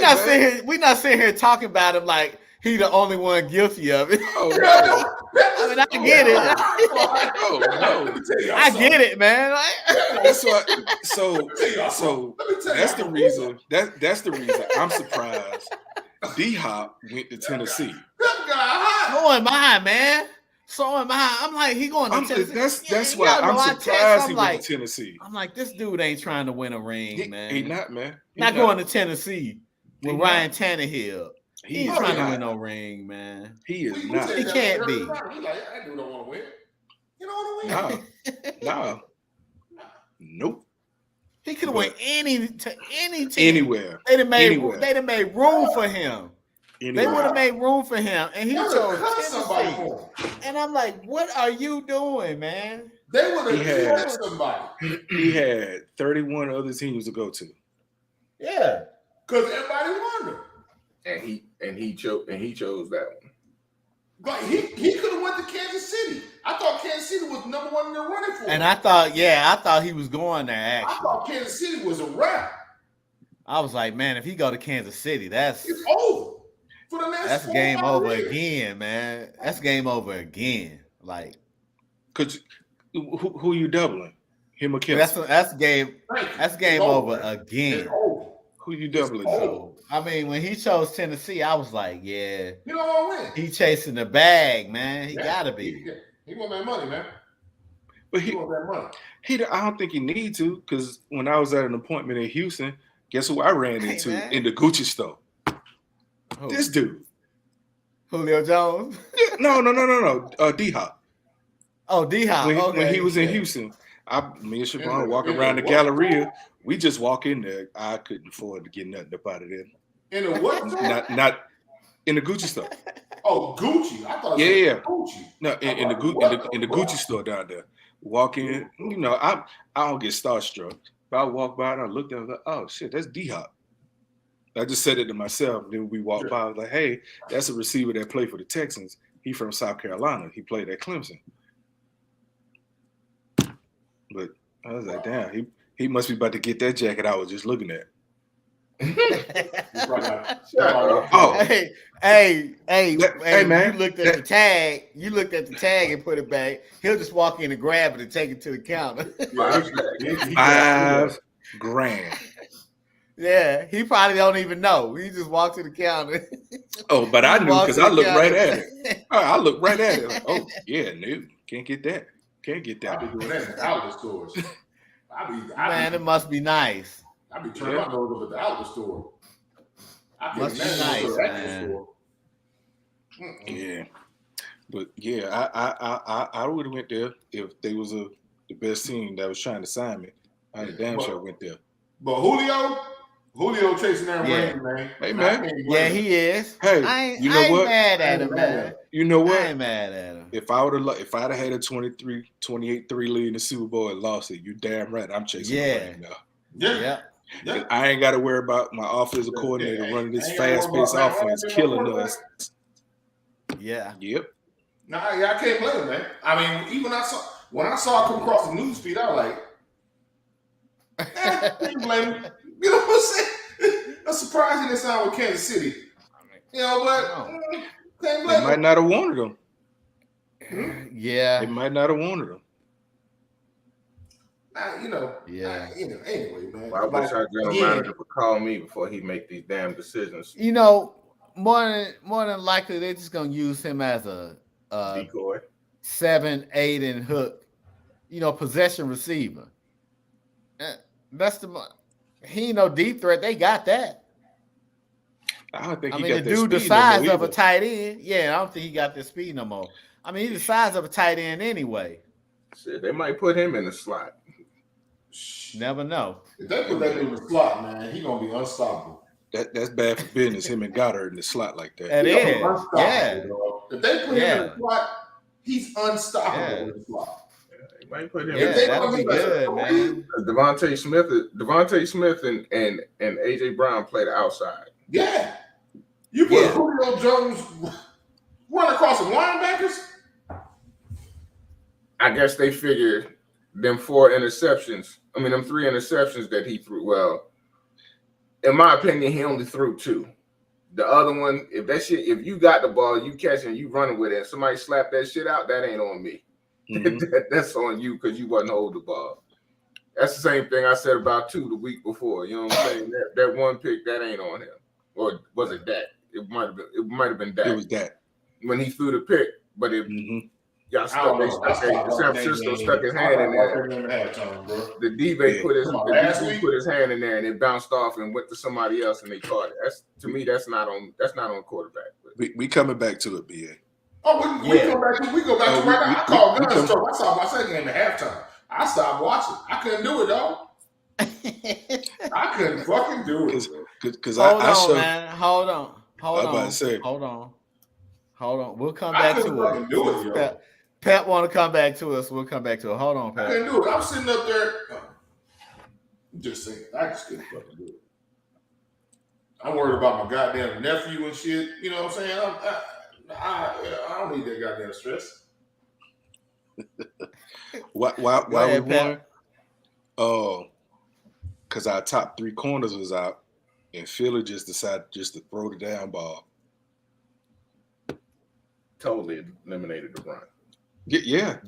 [SPEAKER 3] not sitting here talking about him like he the only one guilty of it.
[SPEAKER 1] Oh no.
[SPEAKER 3] I mean, I get it.
[SPEAKER 1] No.
[SPEAKER 3] I get it, man.
[SPEAKER 1] So that's the reason. That's the reason I'm surprised D-Hop went to Tennessee.
[SPEAKER 3] So am I, man. So am I. I'm like, he going to Tennessee.
[SPEAKER 1] That's why I'm surprised he went to Tennessee.
[SPEAKER 3] I'm like, this dude ain't trying to win a ring, man.
[SPEAKER 1] He not, man.
[SPEAKER 3] Not going to Tennessee with Ryan Tannehill. He ain't trying to win no ring, man.
[SPEAKER 1] He is not.
[SPEAKER 3] He can't be.
[SPEAKER 2] He like, that dude don't want to win. You don't want to win.
[SPEAKER 1] No. Nope.
[SPEAKER 3] He could have went any team.
[SPEAKER 1] Anywhere.
[SPEAKER 3] They'd have made room for him. Anywhere. They would have made room for him, and he chose Tennessee. And I'm like, what are you doing, man?
[SPEAKER 2] They would have had somebody.
[SPEAKER 1] He had 31 other teams to go to.
[SPEAKER 3] Yeah.
[SPEAKER 2] Because everybody wanted him.
[SPEAKER 4] and he chose that one.
[SPEAKER 2] But he could have went to Kansas City. I thought Kansas City was number one in the running for.
[SPEAKER 3] And I thought he was going there. Actually,
[SPEAKER 2] I thought Kansas City was a wrap.
[SPEAKER 3] I was like, man, if he go to Kansas City, it's
[SPEAKER 2] over for the next.
[SPEAKER 3] That's game over again, man. That's game over again. Like,
[SPEAKER 1] who you doubling? Him or Kelsey?
[SPEAKER 3] That's game over again.
[SPEAKER 1] Who you doubling?
[SPEAKER 3] So, I mean, when he chose Tennessee, I was like, yeah,
[SPEAKER 2] you don't want to win.
[SPEAKER 3] He chasing the bag, man. He gotta be.
[SPEAKER 2] He want that money, man.
[SPEAKER 1] But
[SPEAKER 2] he want that money.
[SPEAKER 1] I don't think he need to, because when I was at an appointment in Houston, guess who I ran into in the Gucci store? Who? This dude.
[SPEAKER 3] Julio Jones?
[SPEAKER 1] No. D-Hop.
[SPEAKER 3] Oh, D-Hop.
[SPEAKER 1] When he was in Houston, me and Siobhan walking around the Galleria. We just walk in there. I couldn't afford to get nothing up out of there.
[SPEAKER 2] In the what?
[SPEAKER 1] Not in the Gucci store.
[SPEAKER 2] Oh, Gucci. I thought
[SPEAKER 1] it
[SPEAKER 2] was Gucci.
[SPEAKER 1] No, in the Gucci store down there. Walk in, I don't get starstruck. But I walk by and I looked at him like, oh shit, that's D-Hop. I just said it to myself. Then we walked by. I was like, hey, that's a receiver that played for the Texans. He from South Carolina. He played at Clemson. But I was like, damn, he must be about to get that jacket I was just looking at.
[SPEAKER 3] Hey, man! You looked at the tag. You looked at the tag and put it back. He'll just walk in and grab it and take it to the counter.
[SPEAKER 1] $5 grand.
[SPEAKER 3] Yeah, he probably don't even know. He just walked to the counter.
[SPEAKER 1] Oh, but I knew because I looked right at it. I looked right at it. Like, oh yeah, no, can't get that. Can't get that.
[SPEAKER 2] I be doing that in the outlet stores.
[SPEAKER 3] Man, it must be nice.
[SPEAKER 2] I be turning my nose up at the outlet store.
[SPEAKER 3] Must be nice, man.
[SPEAKER 1] Yeah, but yeah, I would have went there if they was the best team that was trying to sign me. I damn sure went there.
[SPEAKER 2] But Julio chasing that ring, man.
[SPEAKER 1] Hey, man.
[SPEAKER 3] Yeah, he is.
[SPEAKER 1] Hey,
[SPEAKER 3] I ain't
[SPEAKER 1] mad
[SPEAKER 3] at him, man.
[SPEAKER 1] You know what?
[SPEAKER 3] I ain't mad at him.
[SPEAKER 1] If I'd have had a 28-3 lead in the Super Bowl and lost it, you damn right I'm chasing the ring now.
[SPEAKER 2] Yeah.
[SPEAKER 1] I ain't got to worry about my offensive coordinator running this fast-paced offense, killing us.
[SPEAKER 3] Yeah.
[SPEAKER 1] Yep.
[SPEAKER 2] Nah, I can't blame him, man. I mean, even when I saw it come across the news feed, I was like, can't blame him. You know what I'm saying? That's surprising it sound with Kansas City. You know, but can't blame
[SPEAKER 1] him. They might not have wanted him.
[SPEAKER 3] Yeah.
[SPEAKER 1] They might not have wanted him.
[SPEAKER 2] Anyway, man.
[SPEAKER 4] Well, I wish our general manager would call me before he make these damn decisions.
[SPEAKER 3] More than likely, they're just gonna use him as a
[SPEAKER 4] decoy,
[SPEAKER 3] 7, 8 and hook, possession receiver. He ain't no deep threat. They got that.
[SPEAKER 1] I don't think
[SPEAKER 3] the dude the size of a tight end. Yeah, I don't think he got the speed no more. I mean, he's the size of a tight end anyway.
[SPEAKER 4] Shit, they might put him in the slot.
[SPEAKER 3] Never know.
[SPEAKER 2] If they put that in the slot, man, he gonna be unstoppable.
[SPEAKER 1] That's bad for business. Him and Goddard in the slot like that.
[SPEAKER 3] That is. Yeah.
[SPEAKER 2] If they put him in the slot, he's unstoppable in the slot.
[SPEAKER 4] They might put him.
[SPEAKER 3] Yeah, that'll be good, man.
[SPEAKER 4] Devontae Smith, and AJ Brown play the outside.
[SPEAKER 2] Yeah. You put Julio Jones run across the linebackers.
[SPEAKER 4] I guess they figured them 3 interceptions that he threw. Well, in my opinion, he only threw 2. The other one, if you got the ball, you catch it, you running with it, and somebody slap that shit out, that ain't on me. Mm-hmm. That's on you because you wasn't holding the ball. That's the same thing I said about 2 the week before. You know what I'm saying? That one pick, that ain't on him. Or was it that? It might have been that.
[SPEAKER 1] It was that.
[SPEAKER 4] When he threw the pick, but it y'all stuck. San Francisco stuck his hand in there. The D-Bay put his hand in there and it bounced off and went to somebody else and they caught it. That's not on quarterback.
[SPEAKER 1] We coming back to it, BA.
[SPEAKER 2] Oh, we go back to right now. I called guns. I saw my second game at halftime. I stopped watching. I couldn't do it, dog. I couldn't fucking do it.
[SPEAKER 1] Because
[SPEAKER 3] Hold on. We'll come back to it. Pat want to come back to us. We'll come back to it. Hold on, Pat.
[SPEAKER 2] I couldn't do it. I'm sitting up there. Just saying. I just couldn't fucking do it. I'm worried about my goddamn nephew and shit. You know what I'm saying? I don't need that goddamn stress.
[SPEAKER 1] Why we won? Oh, because our top 3 corners was out, and Philly just decided just to throw the down ball.
[SPEAKER 4] Totally eliminated the run.
[SPEAKER 1] Yeah.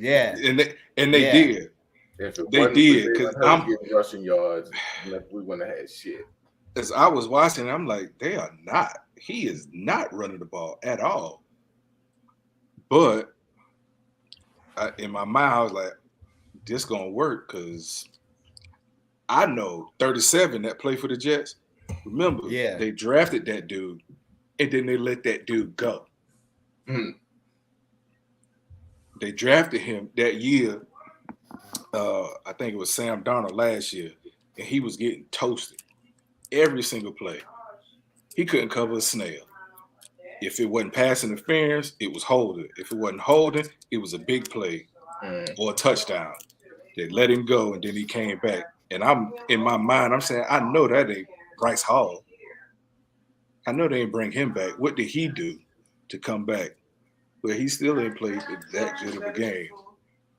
[SPEAKER 1] And they
[SPEAKER 3] Yeah.
[SPEAKER 1] did.
[SPEAKER 4] If it
[SPEAKER 1] they did,
[SPEAKER 4] because I'm getting rushing yards, we wouldn't have had shit.
[SPEAKER 1] As I was watching, I'm like, they are not. He is not running the ball at all. But in my mind, I was like, this gonna work because I know 37 that play for the Jets. Remember, they drafted that dude, and then they let that dude go.
[SPEAKER 4] Mm-hmm.
[SPEAKER 1] They drafted him that year. I think it was Sam Darnold last year, and he was getting toasted every single play. He couldn't cover a snail. If it wasn't pass interference, it was holding. If it wasn't holding, it was a big play or a touchdown. They let him go, and then he came back. And I'm in my mind, I'm saying, I know that ain't Bryce Hall. I know they ain't bring him back. What did he do to come back? But he still ain't played that good of a game.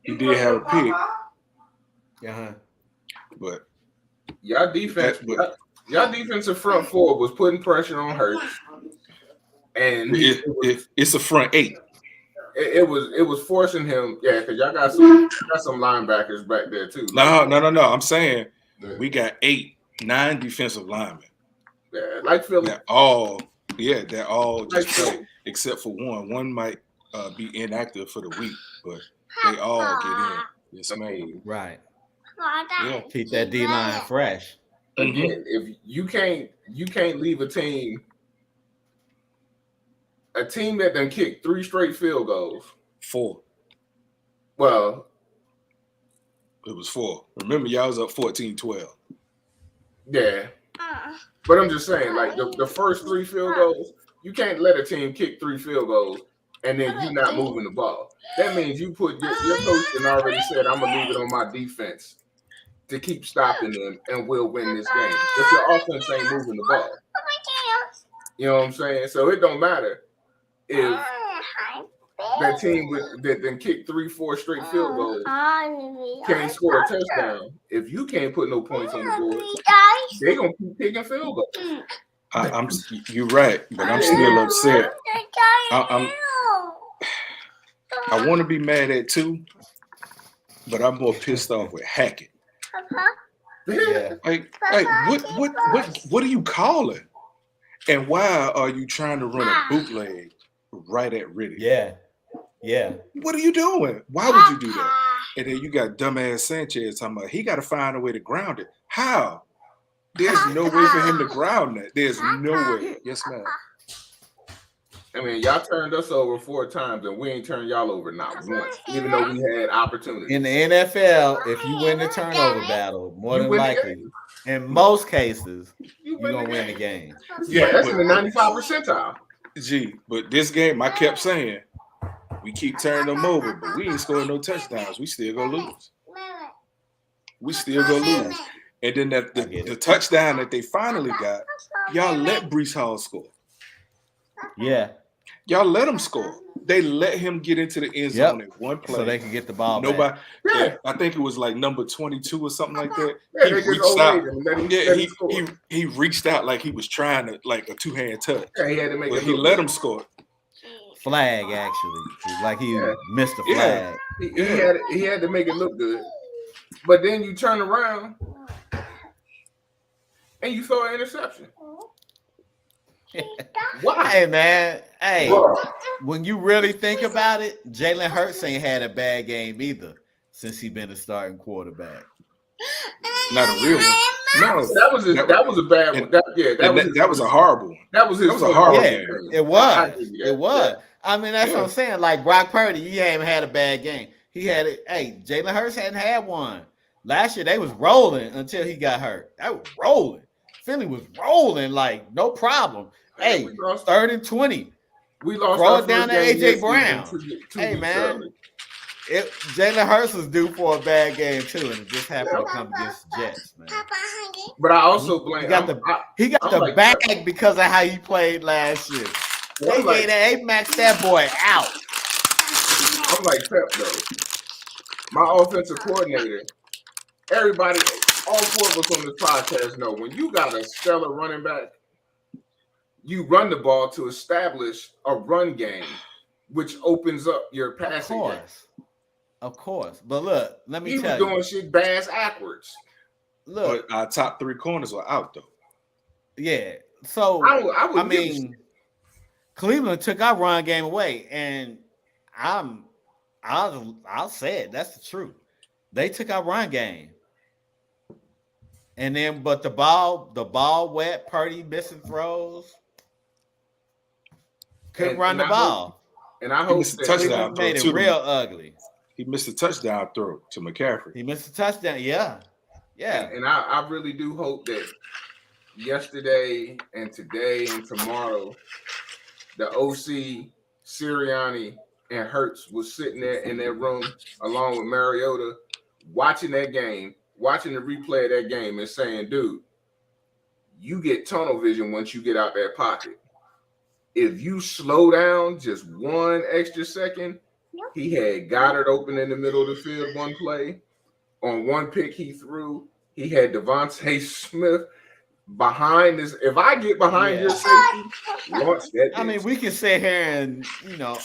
[SPEAKER 1] He did have a pick. But
[SPEAKER 4] y'all defensive front four was putting pressure on Hurts. And
[SPEAKER 1] it's a front 8.
[SPEAKER 4] It was forcing him, because y'all got some linebackers back there too.
[SPEAKER 1] No. I'm saying we got 8-9 defensive linemen.
[SPEAKER 4] Yeah, like Philly.
[SPEAKER 1] They're all just play, except for one. One might be inactive for the week, but they all get in. Yes, man.
[SPEAKER 3] Right.
[SPEAKER 1] Yeah.
[SPEAKER 3] Keep that D line fresh.
[SPEAKER 4] Again, if you can't leave a team that done kicked 3 straight field goals.
[SPEAKER 1] 4.
[SPEAKER 4] Well,
[SPEAKER 1] it was 4. Remember, y'all was up 14-12.
[SPEAKER 4] Yeah. But I'm just saying, like the first 3 field goals, you can't let a team kick 3 field goals and then you not moving the ball. That means you put your coach and already said, I'm gonna leave it on my defense to keep stopping them, and we'll win this game. If your offense ain't moving the ball, you know what I'm saying. So it don't matter if that team that then kicked 3-4 straight field goals can't score a touchdown. If you can't put no points on the board, they gonna keep kicking field goals.
[SPEAKER 1] You're right, but I'm still upset. I want to be mad at 2, but I'm more pissed off with Hackett.
[SPEAKER 3] Yeah.
[SPEAKER 1] Like what are you calling? And why are you trying to run a bootleg right at Riddick?
[SPEAKER 3] Yeah.
[SPEAKER 1] What are you doing? Why would you do that? And then you got dumbass Sanchez talking about he got to find a way to ground it. How? There's no way for him to ground that. There's no way. Yes, ma'am.
[SPEAKER 4] I mean, y'all turned us over 4 times, and we ain't turned y'all over not once, even though we had opportunities.
[SPEAKER 3] In the NFL, if you win the turnover battle, more than likely, in most cases, you're going to win the game.
[SPEAKER 4] Yeah, that's in the 95 percentile.
[SPEAKER 1] But this game, I kept saying, we keep turning them over, but we ain't scoring no touchdowns. We still going to lose. And then the touchdown that they finally got, y'all let Breece Hall score.
[SPEAKER 3] Yeah.
[SPEAKER 1] Y'all let him score. They let him get into the end zone in one play.
[SPEAKER 3] So they can get the ball back.
[SPEAKER 1] I think it was like number 22 or something like that.
[SPEAKER 4] Yeah,
[SPEAKER 1] he reached out like he was trying to, like a 2-hand touch.
[SPEAKER 4] Yeah, he had to make
[SPEAKER 1] but he let him score.
[SPEAKER 3] Flag, actually. Like he missed the flag.
[SPEAKER 4] He had to make it look good. But then you turn around and you throw an interception.
[SPEAKER 3] Why? Hey, man. Hey, when you really think about it, Jalen Hurts ain't had a bad game either since he been a starting quarterback.
[SPEAKER 1] Not a real one. No,
[SPEAKER 4] that was a bad one. That was
[SPEAKER 1] a horrible one.
[SPEAKER 4] That was a
[SPEAKER 1] horrible
[SPEAKER 3] game. It was. I mean, that's what I'm saying. Like Brock Purdy, he ain't had a bad game. He had it. Hey, Jalen Hurts hadn't had one. Last year they was rolling until he got hurt. That was rolling. Philly was rolling like no problem. Hey, 3rd and 20.
[SPEAKER 4] We lost.
[SPEAKER 3] Throw it down to AJ Brown. Hey, man. Jalen Hurts was due for a bad game too, and it just happened to come against the Jets, man.
[SPEAKER 4] But I also blame.
[SPEAKER 3] He got the bag because of how he played last year. They maxed that boy out.
[SPEAKER 4] I'm like Pep though. My offensive coordinator. Everybody, all four of us on this podcast know when you got a stellar running back, you run the ball to establish a run game, which opens up your passing game.
[SPEAKER 3] Of course. But look, let me tell you.
[SPEAKER 4] He was doing shit bass backwards.
[SPEAKER 3] Look.
[SPEAKER 1] But our top 3 corners were out, though.
[SPEAKER 3] Yeah. So, I mean, Cleveland took our run game away. And I'll say it. That's the truth. They took our run game. And then, but the ball wet, Purdy missing throws. Couldn't run the ball.
[SPEAKER 4] And I hope
[SPEAKER 1] that touchdown
[SPEAKER 3] made it real ugly.
[SPEAKER 1] He missed a touchdown throw to McCaffrey.
[SPEAKER 3] He missed a touchdown. Yeah.
[SPEAKER 4] And I really do hope that yesterday and today and tomorrow, the OC, Sirianni, and Hurts was sitting there in their room along with Mariota, watching that game, watching the replay of that game and saying, dude, you get tunnel vision once you get out that pocket. If you slow down just one extra second, he had Goddard open in the middle of the field one play. On one pick he threw, he had Devontae Smith behind this. If I get behind your safety, launch that.
[SPEAKER 3] I mean, we can sit here and,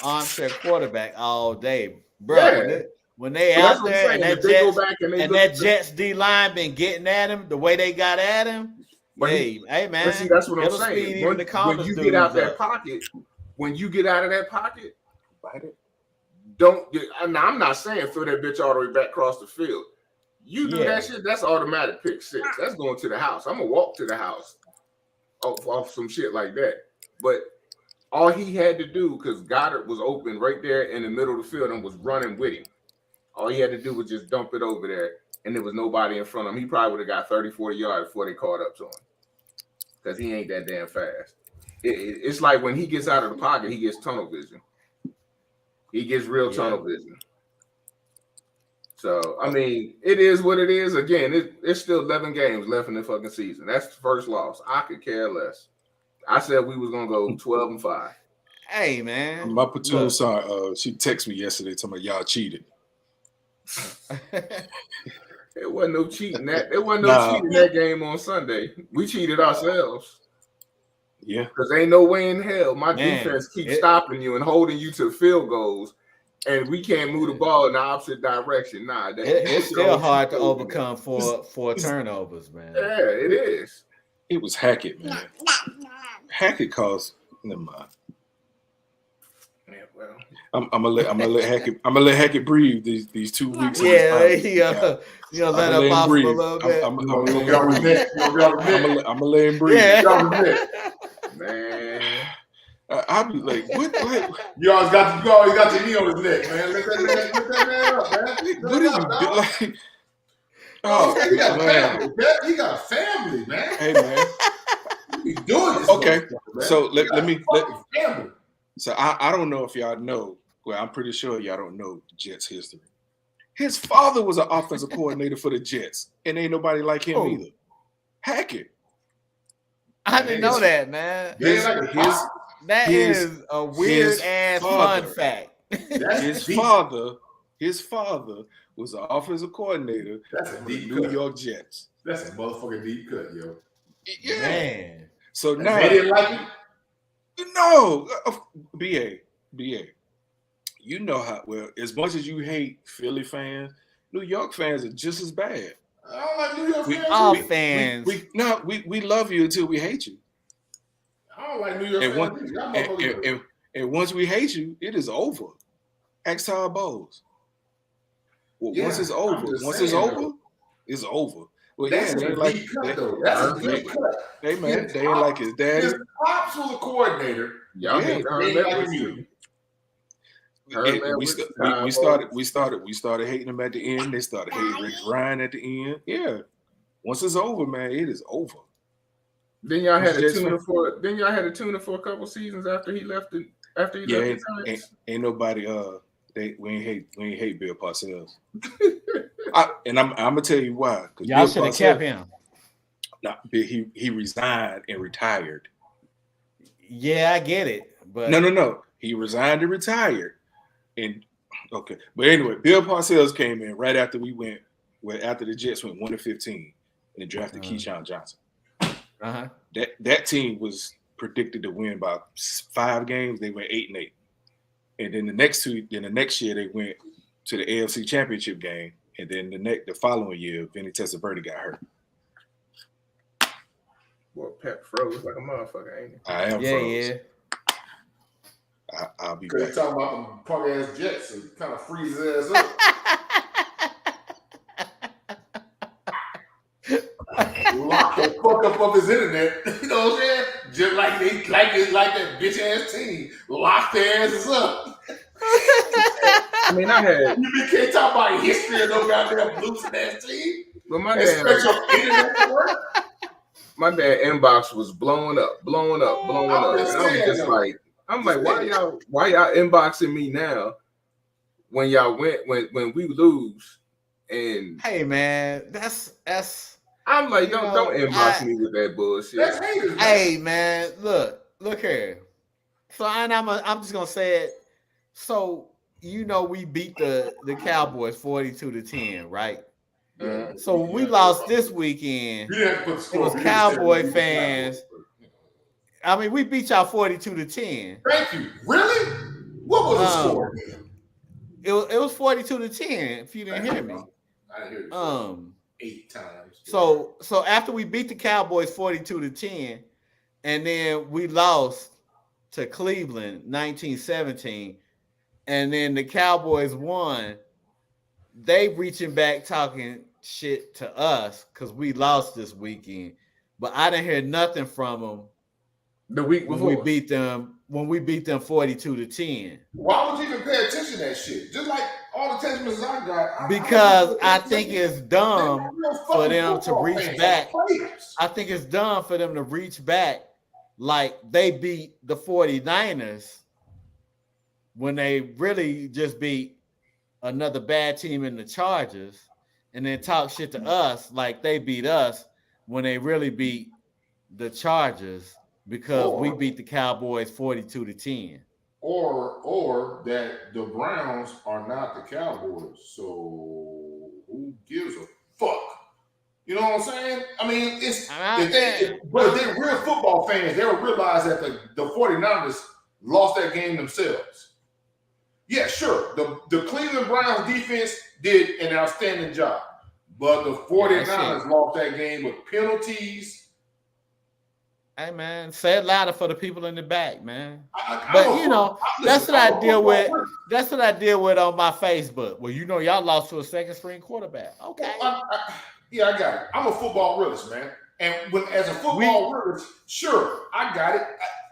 [SPEAKER 3] armchair quarterback all day, bro. When they out there and that Jets D line been getting at him the way they got at him. Hey man,
[SPEAKER 4] see, that's what I'm saying. When you get out that pocket, bite it. I'm not saying throw that bitch all the way back across the field. You do that shit, that's automatic pick 6. That's going to the house. I'm gonna walk to the house off some shit like that. But all he had to do, because Goddard was open right there in the middle of the field and was running with him. All he had to do was just dump it over there, and there was nobody in front of him. He probably would have got 30, 40 yards before they caught up to him, because he ain't that damn fast. It's like when he gets out of the pocket, he gets tunnel vision. He gets real tunnel vision. So, I mean, it is what it is. Again, it's still 11 games left in the fucking season. That's the first loss. I could care less. I said we was going to go 12-5.
[SPEAKER 3] Hey, man.
[SPEAKER 1] My platoon saw, she texted me yesterday telling me y'all cheated.
[SPEAKER 4] It wasn't no cheating cheating that game on Sunday. We cheated ourselves.
[SPEAKER 1] Yeah.
[SPEAKER 4] Because ain't no way in hell my defense keeps stopping you and holding you to field goals, and we can't move the ball in the opposite direction. Nah,
[SPEAKER 3] it's still hard to overcome for turnovers, man.
[SPEAKER 4] Yeah, it is.
[SPEAKER 1] It was Hackett, man. Hackett caused. Never mind.
[SPEAKER 4] Yeah, well,
[SPEAKER 1] I'm gonna let Hackett breathe these 2 weeks.
[SPEAKER 3] Yeah, let him off a little bit.
[SPEAKER 1] I'm gonna let him breathe.
[SPEAKER 3] Yeah.
[SPEAKER 4] Man.
[SPEAKER 1] I'll be like, what? Like,
[SPEAKER 2] you always got your knee on his neck, man. Let that man up, man.
[SPEAKER 1] What are you doing? Like,
[SPEAKER 2] he got a family, man. He got a family, man.
[SPEAKER 1] Hey, man.
[SPEAKER 2] You be doing this.
[SPEAKER 1] Okay, so let me.
[SPEAKER 2] Family.
[SPEAKER 1] So I don't know if y'all know. Well, I'm pretty sure y'all don't know Jets history. His father was an offensive coordinator for the Jets, and ain't nobody like him either. Hackett.
[SPEAKER 3] I didn't know that, man. That is a weird ass fun fact.
[SPEAKER 1] His father was an offensive coordinator for the New York Jets.
[SPEAKER 2] That's a motherfucking deep cut, yo.
[SPEAKER 1] Yeah.
[SPEAKER 3] Man.
[SPEAKER 1] So now
[SPEAKER 2] they didn't like it?
[SPEAKER 1] No, BA. You know how well, as much as you hate Philly fans, New York fans are just as bad.
[SPEAKER 2] I don't like New York fans.
[SPEAKER 3] All fans.
[SPEAKER 1] We love you until we hate you.
[SPEAKER 2] I don't like New York fans.
[SPEAKER 1] And once we hate you, it is over. Ask Todd Bowles. Well, once it's over, it's over. Well,
[SPEAKER 2] that's
[SPEAKER 1] they ain't like they ain't like his daddy.
[SPEAKER 2] His pops was a coordinator.
[SPEAKER 1] We started hating him at the end. They started hating Rick Ryan at the end. Yeah. Once it's over, man, it is over.
[SPEAKER 4] Then y'all had a tuna for a couple seasons after he left the Giants.
[SPEAKER 1] Ain't nobody we ain't hate Bill Parcells. I'm gonna tell you why.
[SPEAKER 3] Y'all should have kept him.
[SPEAKER 1] He resigned and retired.
[SPEAKER 3] Yeah, I get it. But
[SPEAKER 1] no. He resigned and retired. And okay. But anyway, Bill Parcells came in right after after the Jets went 1-15 and drafted Keyshawn Johnson.
[SPEAKER 3] Uh-huh.
[SPEAKER 1] That team was predicted to win by 5 games. They went 8-8. And then the next year they went to the AFC Championship game. And then the following year, Vinny Testaverde got hurt.
[SPEAKER 4] Well, Pep froze like a motherfucker, ain't he?
[SPEAKER 1] I am froze.
[SPEAKER 3] Yeah.
[SPEAKER 1] I'll be
[SPEAKER 2] back.
[SPEAKER 1] back.
[SPEAKER 2] Talking about them punk ass Jets and kind of freeze his ass up. Lock the fuck up of his internet. You know what I'm saying? Just like that bitch ass team. Lock their asses up.
[SPEAKER 4] I mean,
[SPEAKER 2] you can't talk about history of no goddamn Blues ass team.
[SPEAKER 4] But my dad inbox was blowing up. And I was just like, why y'all inboxing me now when y'all when we lose? And
[SPEAKER 3] hey man, that's
[SPEAKER 4] I'm like, don't inbox me with that bullshit.
[SPEAKER 2] That's haters, man.
[SPEAKER 3] Hey man, look here. So I'm just gonna say it. So we beat the Cowboys 42-10, right?
[SPEAKER 4] Mm-hmm.
[SPEAKER 3] So when we lost this weekend, it was Cowboy fans. I mean, we beat y'all 42-10.
[SPEAKER 2] Thank you. Really? What was the score?
[SPEAKER 3] It was 42-10. If you didn't hear me,
[SPEAKER 2] I didn't hear you. 8 times.
[SPEAKER 3] So after we beat the Cowboys 42-10, and then we lost to Cleveland 19-17, and then the Cowboys won. They reaching back talking shit to us because we lost this weekend, but I didn't hear nothing from them
[SPEAKER 4] the week before
[SPEAKER 3] when we beat them 42-10.
[SPEAKER 2] Why would you even pay attention to that shit? Just like all the text messages I got.
[SPEAKER 3] Because I think it's dumb for them to reach back. I think it's dumb for them to reach back like they beat the 49ers when they really just beat another bad team in the Chargers, and then talk shit to us like they beat us when they really beat the Chargers because we beat the Cowboys 42-10.
[SPEAKER 2] Or that the Browns are not the Cowboys, so who gives a fuck? You know what I'm saying? I mean, if they're real football fans, they would realize that the 49ers lost that game themselves. Yeah, sure. The Cleveland Browns defense did an outstanding job, but the 49ers lost that game with penalties.
[SPEAKER 3] Hey man, say it louder for the people in the back, man. That's what I deal with. That's what I deal with on my Facebook. Well, y'all lost to a second string quarterback. Okay.
[SPEAKER 2] Yeah, I got it. I'm a football realist, man. And as a football realist, sure, I got it.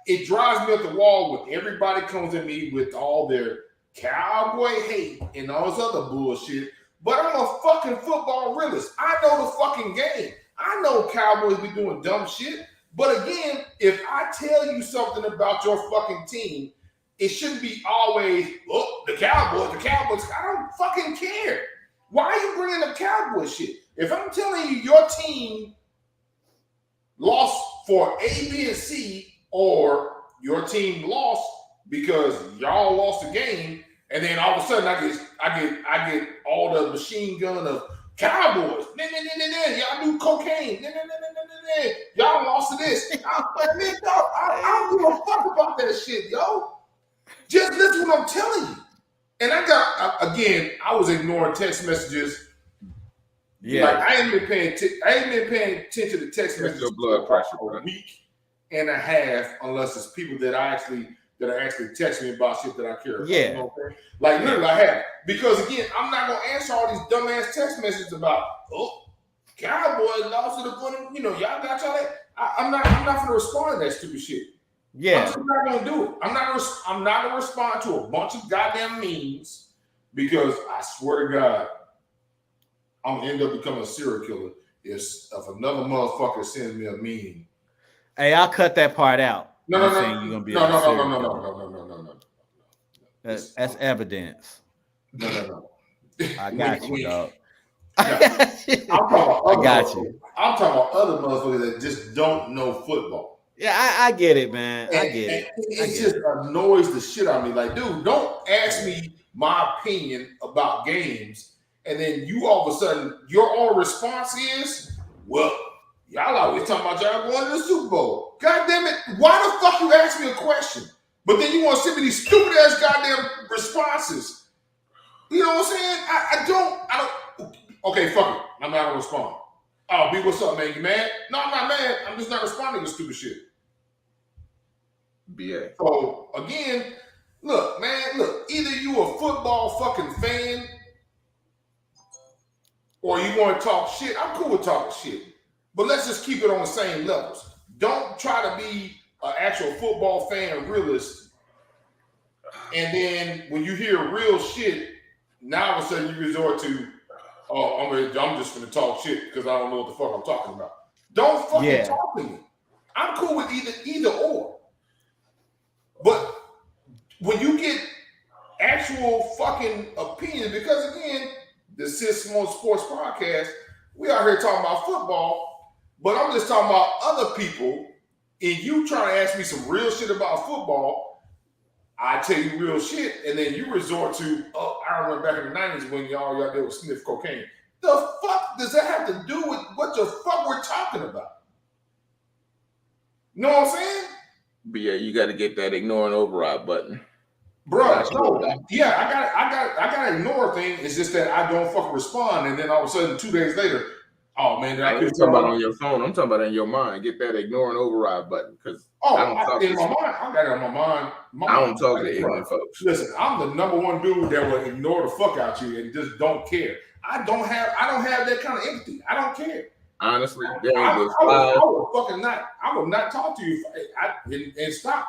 [SPEAKER 2] It drives me up the wall when everybody comes at me with all their Cowboy hate and all this other bullshit. But I'm a fucking football realist. I know the fucking game. I know Cowboys be doing dumb shit. But again, if I tell you something about your fucking team, it shouldn't be always, the Cowboys. I don't fucking care. Why are you bringing up Cowboy shit? If I'm telling you your team lost for A, B, and C, or your team lost because y'all lost the game, and then all of a sudden I get all the machine gun of Cowboys. Y'all do cocaine. Y'all lost to this. I don't give a fuck about that shit, yo. Just listen to what I'm telling you. And I was ignoring text messages. Yeah. Like I ain't been paying attention to text messages for a week and a half, unless it's people that are actually text me about shit that I care about.
[SPEAKER 3] Yeah.
[SPEAKER 2] You know what I'm saying? Like literally I have. Because again, I'm not gonna answer all these dumbass text messages about Cowboys lost to the point, y'all got y'all that. I'm not gonna respond to that stupid shit.
[SPEAKER 3] Yeah.
[SPEAKER 2] I'm just not gonna do it. I'm not gonna respond to a bunch of goddamn memes because I swear to God, I'm gonna end up becoming a serial killer if another motherfucker sends me a meme.
[SPEAKER 3] Hey, I'll cut that part out.
[SPEAKER 2] No.
[SPEAKER 3] That's evidence.
[SPEAKER 2] No.
[SPEAKER 3] I got you, dog.
[SPEAKER 2] I'm talking
[SPEAKER 3] got you.
[SPEAKER 2] I'm talking about other motherfuckers that just don't know football.
[SPEAKER 3] Yeah, I get it, man. I get it.
[SPEAKER 2] It just annoys the shit out of me. Like, dude, don't ask me my opinion about games, and then you all of a sudden your only response is, well, y'all always talking about y'all going to the Super Bowl. God damn it, why the fuck you ask me a question? But then you want to send me these stupid ass goddamn responses. You know what I'm saying? I don't. Okay, fuck it. I'm not gonna respond. Oh, B, what's up, man? You mad? No, I'm not mad. I'm just not responding to stupid shit.
[SPEAKER 4] BA.
[SPEAKER 2] So again, look, man, either you a football fucking fan or you want to talk shit. I'm cool with talking shit. But let's just keep it on the same levels. Don't try to be an actual football fan realist. And then when you hear real shit, now all of a sudden you resort to, oh, I'm just gonna talk shit because I don't know what the fuck I'm talking about. Don't fucking talk to me. I'm cool with either or. But when you get actual fucking opinions, because again, the Sismo Sports Podcast, we out here talking about football, but I'm just talking about other people, and you trying to ask me some real shit about football, I tell you real shit, and then you resort to, oh, I remember back in the 90s when y'all did was sniff cocaine. The fuck does that have to do with what the fuck we're talking about? You know what I'm saying?
[SPEAKER 4] But yeah, you got to get that ignore and override button.
[SPEAKER 2] Bro, no, yeah, I got to ignore a thing. It's just that I don't fucking respond, and then all of a sudden 2 days later, oh man,
[SPEAKER 4] I ain't talking about on your phone. I'm talking about in your mind. Get that ignore and override button because
[SPEAKER 2] in my mind, I got it on my mind.
[SPEAKER 4] I don't talk to ignorant folks.
[SPEAKER 2] Listen, I'm the number one dude that will ignore the fuck out you and just don't care. I don't have that kind of empathy. I don't care.
[SPEAKER 4] Honestly,
[SPEAKER 2] I will not talk to you and stop.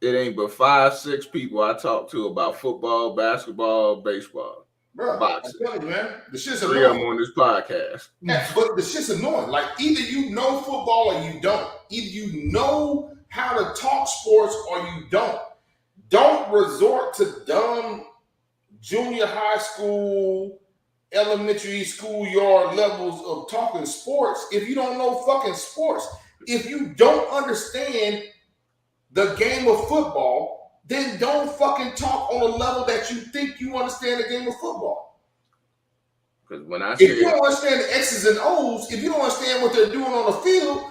[SPEAKER 4] It ain't but 5-6 people I talk to about football, basketball, baseball,
[SPEAKER 2] bro.
[SPEAKER 4] boxing.
[SPEAKER 2] I'm telling you, man, the shit's annoying.
[SPEAKER 4] 3 of them on this podcast.
[SPEAKER 2] Yeah, but the shit's annoying. Like either you know football or you don't. Either you know how to talk sports or you don't. Don't resort to dumb junior high school, elementary schoolyard levels of talking sports if you don't know fucking sports. If you don't understand the game of football, then don't fucking talk on a level that you think you understand the game of football.
[SPEAKER 4] Because when if
[SPEAKER 2] you don't understand the X's and O's, if you don't understand what they're doing on the field,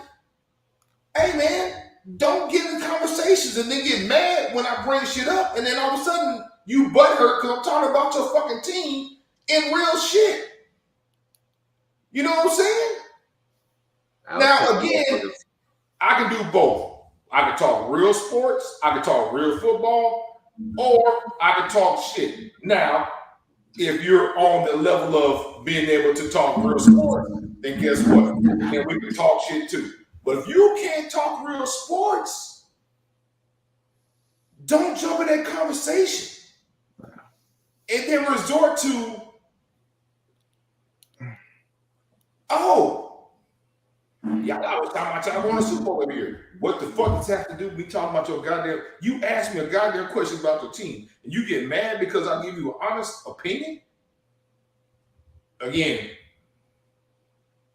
[SPEAKER 2] hey man, don't get in conversations and then get mad when I bring shit up, and then all of a sudden you butthurt because I'm talking about your fucking team in real shit. You know what I'm saying? Now again, I can do both. I can talk real sports, I can talk real football, or I can talk shit. Now, if you're on the level of being able to talk real sports, then guess what? Then we can talk shit too. But if you can't talk real sports, don't jump in that conversation. And then resort to, oh, y'all always talking about y'all going to Super Bowl every year. What the fuck does that have to do with me talking about your goddamn? You ask me a goddamn question about your team, and you get mad because I give you an honest opinion? Again,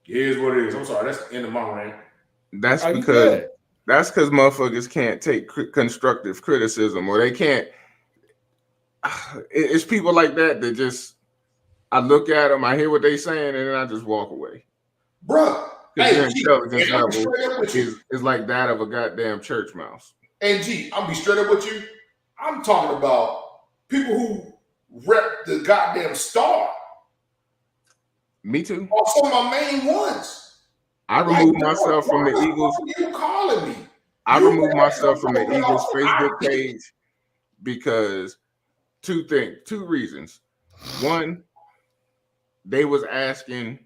[SPEAKER 2] here's what it is. I'm sorry, that's the end of my rant.
[SPEAKER 4] That's because motherfuckers can't take constructive criticism, or they can't. It's people like that just, I look at them, I hear what they saying, and then I just walk away.
[SPEAKER 2] Bruh.
[SPEAKER 4] Because their intelligence level is like that of a goddamn church mouse.
[SPEAKER 2] And G, I'll be straight up with you. I'm talking about people who rep the goddamn Star.
[SPEAKER 4] Me too.
[SPEAKER 2] Or some of my main ones.
[SPEAKER 4] I removed myself from the Eagles.
[SPEAKER 2] You calling me?
[SPEAKER 4] I removed myself from the Eagles Facebook page because two reasons. One, they was asking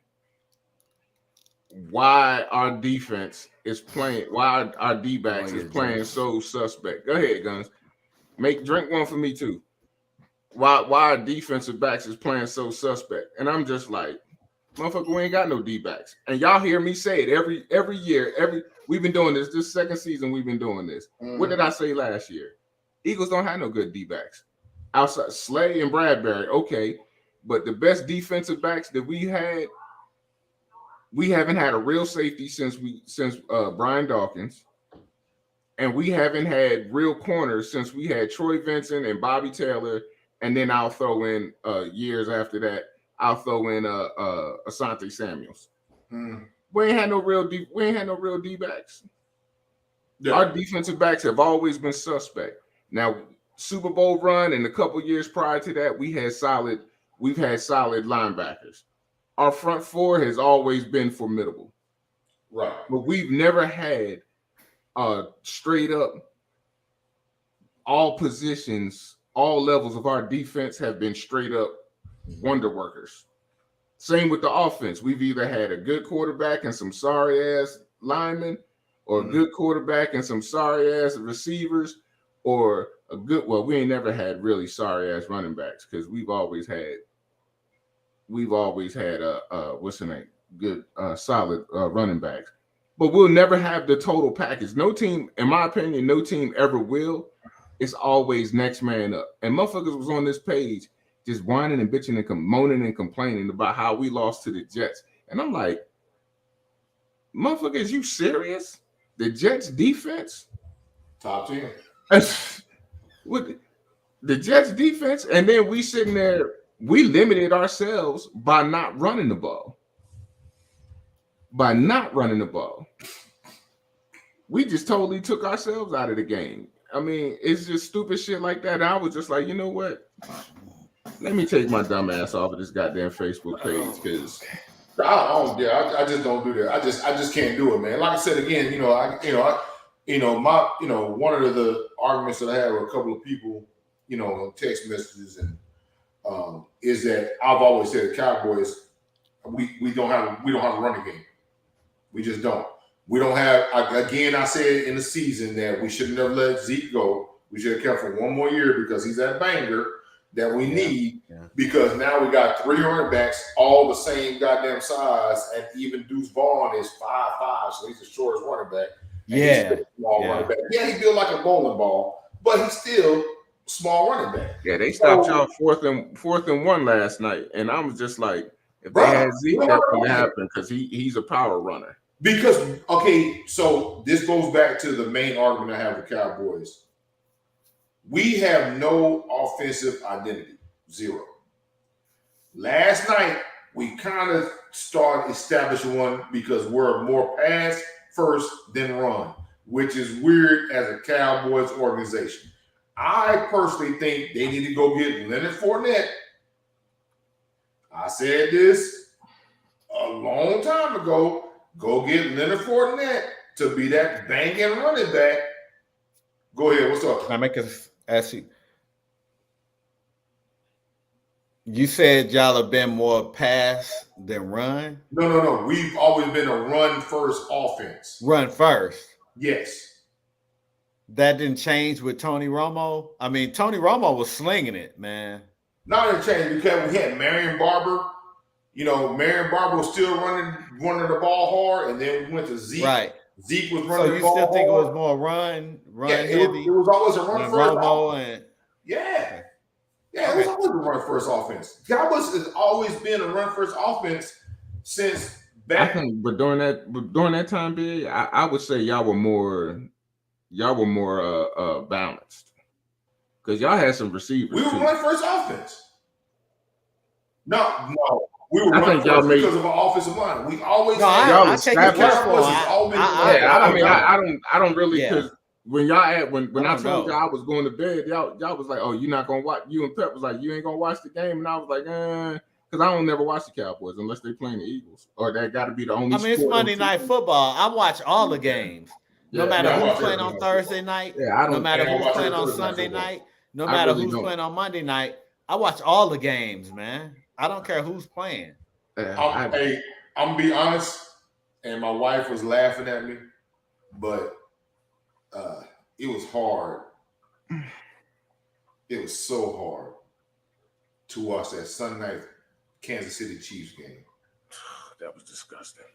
[SPEAKER 4] why our defense is playing, why our D-backs is playing so suspect. Go ahead, Guns. Drink one for me too. Why our defensive backs is playing so suspect? And I'm just like, motherfucker, we ain't got no D-backs. And y'all hear me say it every year. We've been doing this second season. We've been doing this. What did I say last year? Eagles don't have no good D-backs outside Slay and Bradbury. Okay, But the best defensive backs that we haven't had a real safety since Brian Dawkins, and we haven't had real corners since we had Troy Vincent and Bobby Taylor, and then I'll throw in years after that, I'll throw in Asante Samuels. We ain't had no real D backs. Yeah. Our defensive backs have always been suspect. Now, Super Bowl run and a couple years prior to that, we've had solid linebackers. Our front four has always been formidable.
[SPEAKER 2] Right.
[SPEAKER 4] But we've never had straight up all positions, all levels of our defense have been straight up wonder workers. Same with the offense. We've either had a good quarterback and some sorry ass linemen, or a good quarterback and some sorry ass receivers, or we ain't never had really sorry ass running backs, because we've always had what's the name? Good solid running backs. But we'll never have the total package. No team, in my opinion, no team ever will. It's always next man up. And motherfuckers was on this page just whining and bitching and moaning and complaining about how we lost to the Jets. And I'm like, motherfuckers, you serious? The Jets defense?
[SPEAKER 2] Top 10.
[SPEAKER 4] With the Jets defense, and then we sitting there, we limited ourselves by not running the ball. We just totally took ourselves out of the game. I mean, it's just stupid shit like that. And I was just like, you know what? Let me take my dumb ass off of this goddamn Facebook page, because
[SPEAKER 2] I just don't do that. I just can't do it, man. Like I said again, one of the arguments that I had with a couple of people, on text messages, and is that I've always said the Cowboys, we don't have a running game. We just don't. We don't have. I said in the season that we should never let Zeke go. We should have kept for one more year, because he's that banger that we need. Yeah. Because now we got 3 running backs, all the same goddamn size, and even Deuce Vaughn is 5'5", so he's the shortest running back.
[SPEAKER 3] Yeah.
[SPEAKER 2] Running back. Yeah, he built like a bowling ball, but he's still small running back.
[SPEAKER 4] Yeah, they stopped y'all fourth and 1 last night, and I was just like, if they had Zeke, that wouldn't happen, because he's a power runner.
[SPEAKER 2] Because so this goes back to the main argument I have with Cowboys. We have no offensive identity, 0. Last night we kind of started establishing one, because we're more pass first than run, which is weird as a Cowboys organization. I personally think they need to go get Leonard Fournette. I said this a long time ago. Go get Leonard Fournette to be that banging running back. Go ahead. What's up?
[SPEAKER 3] Can I make ask you? You said y'all have been more pass than run?
[SPEAKER 2] No. We've always been a run-first offense.
[SPEAKER 3] Run first?
[SPEAKER 2] Yes.
[SPEAKER 3] That didn't change with Tony Romo? I mean, Tony Romo was slinging it, man.
[SPEAKER 2] Not it changed, because we had Marion Barber. Marion Barber was still running the ball hard, and then we went to Zeke.
[SPEAKER 3] Right.
[SPEAKER 2] Zeke was running the ball hard.
[SPEAKER 3] So you still think it was more run heavy?
[SPEAKER 2] It was always a run-first offense.
[SPEAKER 3] Yeah.
[SPEAKER 2] Yeah, it was always a run-first offense. Cowboys has always been a run-first offense since back.
[SPEAKER 4] I think, but during that time period, I would say y'all were more balanced, because y'all had some receivers.
[SPEAKER 2] We were run-first offense. No. We were
[SPEAKER 4] I think y'all
[SPEAKER 2] because of our offensive line. We always
[SPEAKER 3] I take it careful.
[SPEAKER 4] I don't really, because when y'all when I told y'all I was going to bed, y'all was like, oh, you're not gonna watch. You and Pep was like, you ain't gonna watch the game, and I was like, because I don't never watch the Cowboys unless they playing the Eagles, or that got to be the only.
[SPEAKER 3] I mean, it's Monday Night Football. I watch all the games, no matter who's playing on Thursday night, no matter who's playing on Sunday night, no matter who's playing on Monday night. I watch all the games, man. I don't care who's playing.
[SPEAKER 2] I'm gonna be honest, and my wife was laughing at me, but it was hard. It was so hard to watch that Sunday night Kansas City Chiefs game.
[SPEAKER 4] That was disgusting.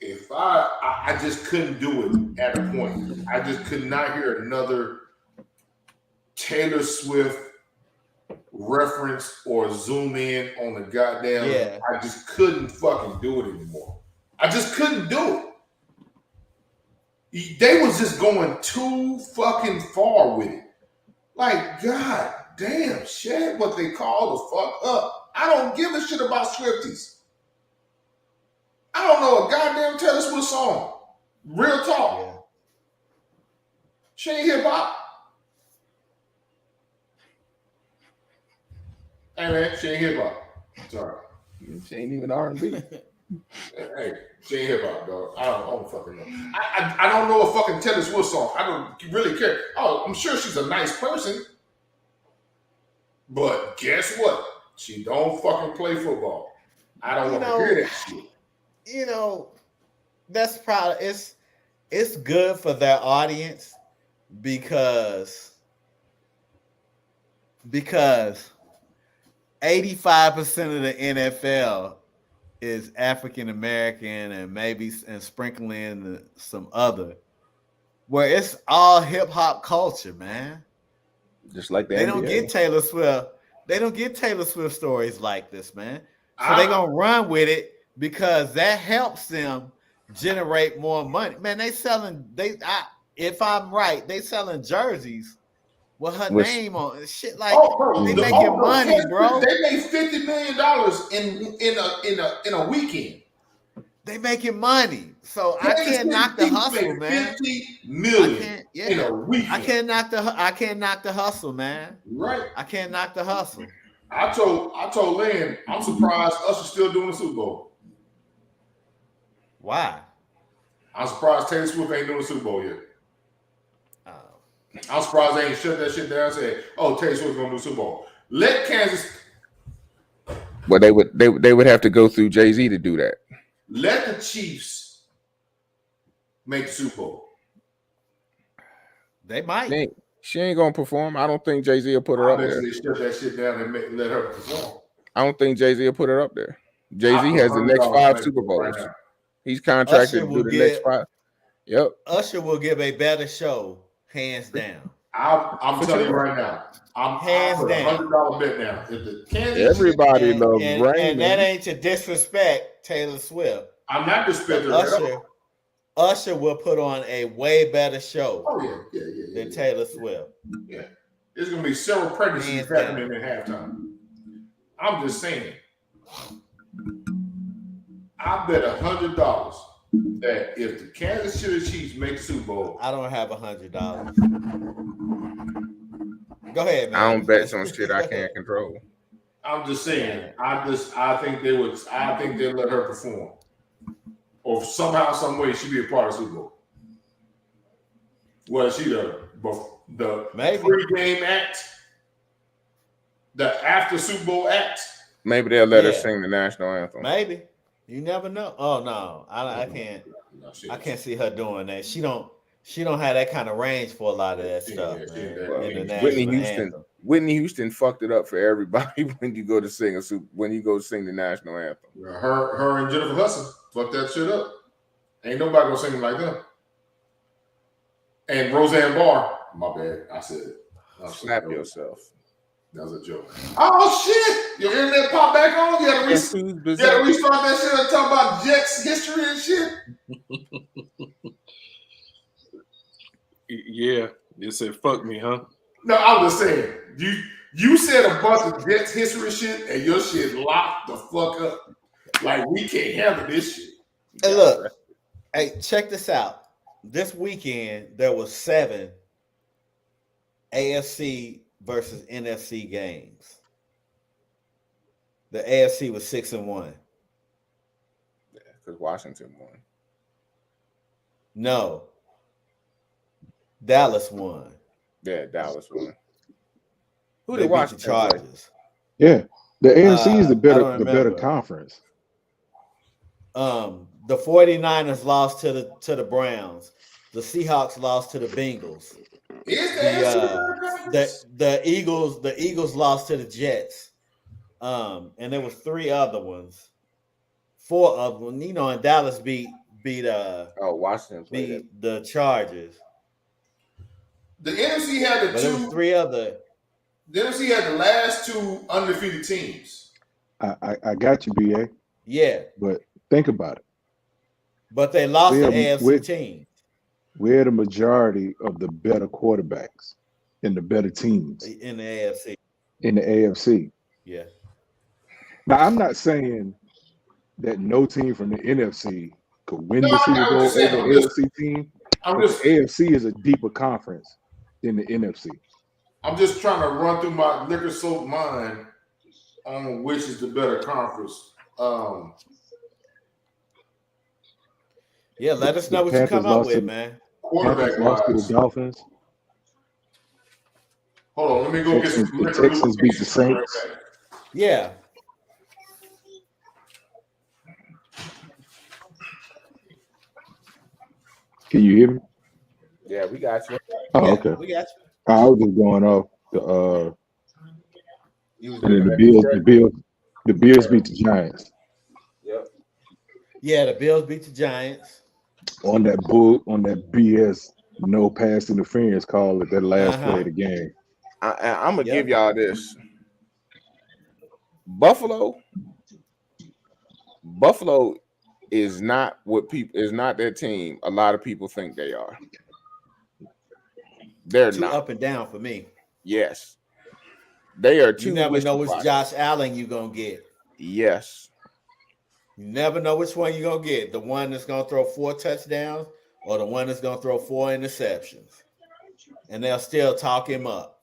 [SPEAKER 2] If I just couldn't do it at a point. I just could not hear another Taylor Swift reference or zoom in on the goddamn.
[SPEAKER 3] Yeah.
[SPEAKER 2] I just couldn't fucking do it anymore. I just couldn't do it. They was just going too fucking far with it. Like, god damn, shit, what they call the fuck up. I don't give a shit about Swifties. I don't know a goddamn Taylor Swift song. Real talk.
[SPEAKER 3] Yeah.
[SPEAKER 2] She ain't hip hop. Hey man, she ain't hip hop. Sorry.
[SPEAKER 4] She ain't even R&B.
[SPEAKER 2] Hey, she ain't hip hop, dog. I don't fucking know. I don't know a fucking Taylor Swift song. I don't really care. Oh, I'm sure she's a nice person. But guess what? She don't fucking play football. I don't want to hear that shit.
[SPEAKER 3] You know, that's probably it's good for their audience because 85% of the NFL is African American and sprinkling in some other, where it's all hip hop culture, man.
[SPEAKER 4] Just like
[SPEAKER 3] they don't get Taylor Swift. They don't get Taylor Swift stories like this, man. So they're gonna run with it because that helps them generate more money. Man, if I'm right, they selling jerseys with her name on shit like they making money, bro.
[SPEAKER 2] They made $50 million in a weekend.
[SPEAKER 3] They making money, so I can't knock the hustle, man.
[SPEAKER 2] $50 million in a weekend.
[SPEAKER 3] I can't knock the hustle, man.
[SPEAKER 2] Right.
[SPEAKER 3] I can't knock the hustle.
[SPEAKER 2] I told Lynn, I'm surprised Usher's still doing the Super Bowl.
[SPEAKER 3] Why?
[SPEAKER 2] I'm surprised Taylor Swift ain't doing the Super Bowl yet. I'm surprised they ain't shut that shit down and said, "Oh, Taylor Swift's gonna do the Super Bowl." Let Kansas.
[SPEAKER 4] Well, they would have to go through Jay-Z to do that.
[SPEAKER 2] Let the Chiefs make the Super Bowl.
[SPEAKER 3] They might.
[SPEAKER 4] She ain't gonna perform. I don't think Jay-Z will put her up there.
[SPEAKER 2] They shut that shit down and let her perform.
[SPEAKER 4] I don't think Jay-Z will put her up there. Jay-Z has the next 5 Super Bowls. Right, he's contracted to do the next 5. Yep.
[SPEAKER 3] Usher will give a better show, hands down.
[SPEAKER 2] I'm telling you right now. I'm hands down. $100 bet now. If the Kansas
[SPEAKER 4] everybody loves Raymond.
[SPEAKER 3] And that ain't to disrespect Taylor Swift.
[SPEAKER 2] I'm not disrespecting
[SPEAKER 3] Usher will put on a way better show.
[SPEAKER 2] Oh yeah.
[SPEAKER 3] Than Taylor Swift.
[SPEAKER 2] Yeah, there's gonna be several pregnancies happening at halftime. I'm just saying. I bet $100 that if the Kansas City Chiefs make the Super Bowl,
[SPEAKER 3] I don't have $100. Go ahead, man.
[SPEAKER 4] I don't bet some shit I can't control.
[SPEAKER 2] I'm just saying. I think they would. I think they'll let her perform, or somehow, some way, she'd be a part of the Super Bowl. Well, she the pre-game act, the after Super Bowl act.
[SPEAKER 4] Maybe they'll let her sing the national anthem.
[SPEAKER 3] Maybe. You never know. Oh no, I can't. I can't see her doing that. She don't have that kind of range for a lot of that stuff.
[SPEAKER 4] Whitney Houston fucked it up for everybody when you go to sing the national anthem.
[SPEAKER 2] Her and Jennifer Hudson fucked that shit up. Ain't nobody gonna sing like them. And Roseanne Barr, my bad, I said it.
[SPEAKER 4] Slap yourself.
[SPEAKER 2] That was a joke. Oh shit! Your internet popped back on. You gotta restart that shit and talk about Jets history and shit.
[SPEAKER 1] Yeah, you said fuck me, huh?
[SPEAKER 2] No, I was just saying. You said a bunch of Jets history shit, and your shit locked the fuck up. Like we can't handle this shit.
[SPEAKER 3] Hey, look. Hey, check this out. This weekend there was 7 AFC versus NFC games. The AFC was 6-1.
[SPEAKER 4] Yeah, because Washington won.
[SPEAKER 3] No. Dallas won.
[SPEAKER 4] Yeah, Dallas won.
[SPEAKER 3] Who did Washington the Chargers?
[SPEAKER 6] Yeah. The AFC is the better conference.
[SPEAKER 3] The 49ers lost to the Browns. The Seahawks lost to the Bengals. The Eagles lost to the Jets. And there was 3 other ones. 4 of them, and Dallas beat
[SPEAKER 4] Washington
[SPEAKER 3] beat the Chargers.
[SPEAKER 2] The NFC had the 2. The NFC had the last 2 undefeated teams.
[SPEAKER 6] I got you, BA.
[SPEAKER 3] Yeah.
[SPEAKER 6] But think about it.
[SPEAKER 3] But they lost the AFC team.
[SPEAKER 6] We're the majority of the better quarterbacks and the better teams
[SPEAKER 3] in the AFC.
[SPEAKER 6] In the AFC.
[SPEAKER 3] Yeah.
[SPEAKER 6] Now, I'm not saying that no team from the NFC could win the Super Bowl over the AFC team. The AFC is a deeper conference than the NFC.
[SPEAKER 2] I'm just trying to run through my liquor soap mind on which is the better conference.
[SPEAKER 3] Yeah, let us know what you come up with, man.
[SPEAKER 2] Quarterback
[SPEAKER 6] lost to the Dolphins.
[SPEAKER 2] Hold on, let me go get some.
[SPEAKER 6] The Texans beat the Saints.
[SPEAKER 3] Yeah.
[SPEAKER 6] Can you hear me?
[SPEAKER 4] Yeah, we got you.
[SPEAKER 6] Oh, okay.
[SPEAKER 3] We got you.
[SPEAKER 6] I was just going off the the Bills beat the Giants.
[SPEAKER 4] Yep.
[SPEAKER 3] Yeah, the Bills beat the Giants.
[SPEAKER 6] On that BS no pass interference call at that last play of the game.
[SPEAKER 4] I'm gonna give y'all this. Buffalo is not their team a lot of people think they are. They're
[SPEAKER 3] too
[SPEAKER 4] not
[SPEAKER 3] up and down for me.
[SPEAKER 4] Yes. They are too.
[SPEAKER 3] You never know which Josh Allen you're gonna get.
[SPEAKER 4] Yes.
[SPEAKER 3] You never know which one you're gonna get. The one that's gonna throw 4 touchdowns or the one that's gonna throw 4 interceptions. And they'll still talk him up.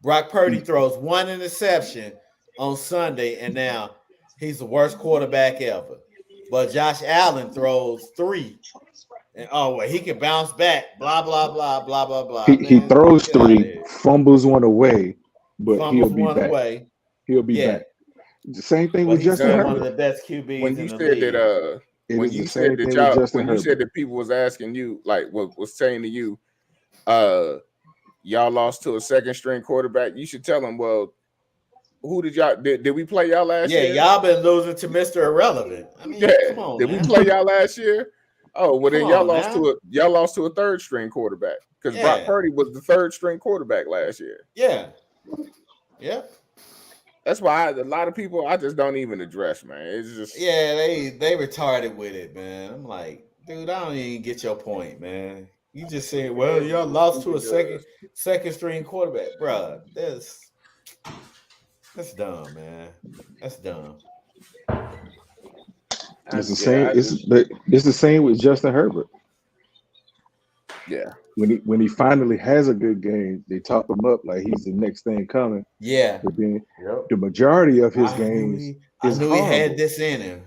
[SPEAKER 3] Brock Purdy throws 1 interception on Sunday, and now he's the worst quarterback ever. But Josh Allen throws 3. And he can bounce back. Blah, blah, blah, blah, blah, blah.
[SPEAKER 6] He throws 3, fumbles 1 away, but he'll be back. He'll be back. The same thing with Justin Herbert.
[SPEAKER 3] One of the best QBs
[SPEAKER 4] when you said that when you said that people was asking you, like was saying to you, y'all lost to a second string quarterback, you should tell them, well, who did y'all did we play y'all last year?
[SPEAKER 3] Yeah, y'all been losing to Mr. Irrelevant. I mean, come on.
[SPEAKER 4] Did we play y'all last year? Oh, well then y'all lost to a third string quarterback because Brock Purdy was the third string quarterback last year.
[SPEAKER 3] Yeah. Yeah.
[SPEAKER 4] That's why a lot of people I just don't even address, man. It's just
[SPEAKER 3] they retarded with it, man. I'm like, dude, I don't even get your point, man. You just saying, well, y'all lost to a second string quarterback, bro. That's dumb, man. That's dumb.
[SPEAKER 6] It's the same. It's the same with Justin Herbert.
[SPEAKER 4] Yeah.
[SPEAKER 6] When he finally has a good game, they talk him up like he's the next thing coming.
[SPEAKER 3] Yeah.
[SPEAKER 6] But then the majority of his games is horrible.
[SPEAKER 3] He had this in him.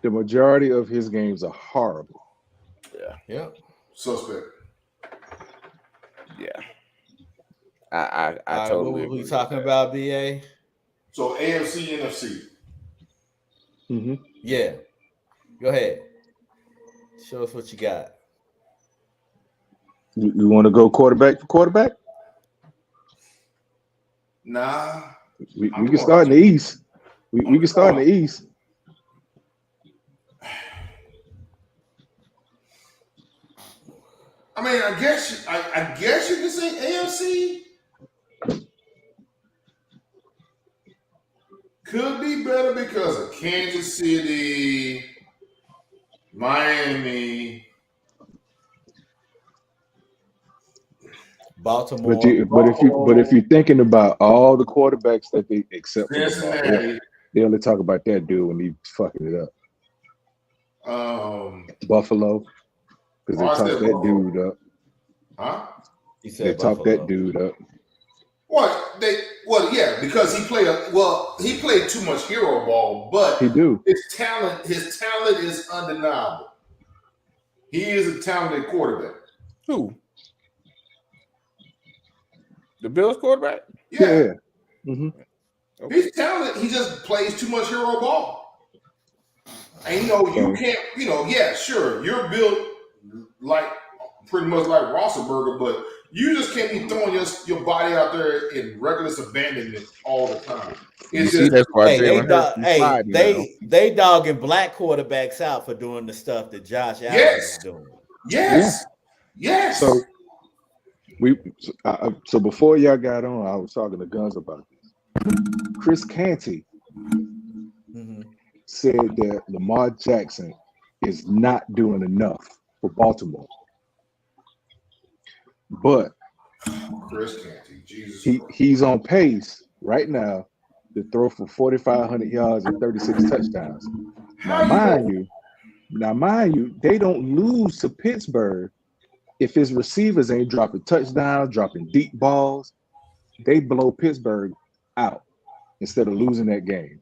[SPEAKER 6] The majority of his games are horrible.
[SPEAKER 4] Yeah.
[SPEAKER 3] Yep.
[SPEAKER 2] Suspect.
[SPEAKER 4] Yeah. I totally.
[SPEAKER 3] What we talking about, BA?
[SPEAKER 2] So AFC, NFC.
[SPEAKER 6] Mm-hmm.
[SPEAKER 3] Yeah. Go ahead. Show us what you got.
[SPEAKER 6] You want to go quarterback for quarterback?
[SPEAKER 2] Nah.
[SPEAKER 6] We can start in the East. We can start in the East.
[SPEAKER 2] I mean, I guess you can say AFC could be better because of Kansas City, Miami,
[SPEAKER 3] Baltimore.
[SPEAKER 6] But if you're thinking about all the quarterbacks that they except for
[SPEAKER 2] Cincinnati,
[SPEAKER 6] they only talk about that dude when he's fucking it up. Buffalo. Because they talk that dude up.
[SPEAKER 2] Huh?
[SPEAKER 6] They talk that dude up.
[SPEAKER 2] Yeah, because he played too much hero ball, but his talent is undeniable. He is a talented quarterback.
[SPEAKER 4] Who? The Bills quarterback?
[SPEAKER 2] Yeah.
[SPEAKER 6] Mm-hmm.
[SPEAKER 2] Okay. He's talented. He just plays too much hero ball. And you can't, sure, you're built like pretty much like Roethlisberger, but you just can't be throwing your body out there in reckless abandonment all the time.
[SPEAKER 3] They dogging black quarterbacks out for doing the stuff that Josh Allen is doing.
[SPEAKER 2] Yes.
[SPEAKER 6] So So before y'all got on, I was talking to Guns about this. Chris Canty said that Lamar Jackson is not doing enough for Baltimore, but
[SPEAKER 2] Chris Canty, Jesus
[SPEAKER 6] he's on pace right now to throw for 4,500 yards and 36 touchdowns. Now, mind you, they don't lose to Pittsburgh if his receivers ain't dropping touchdowns, dropping deep balls. They blow Pittsburgh out instead of losing that game.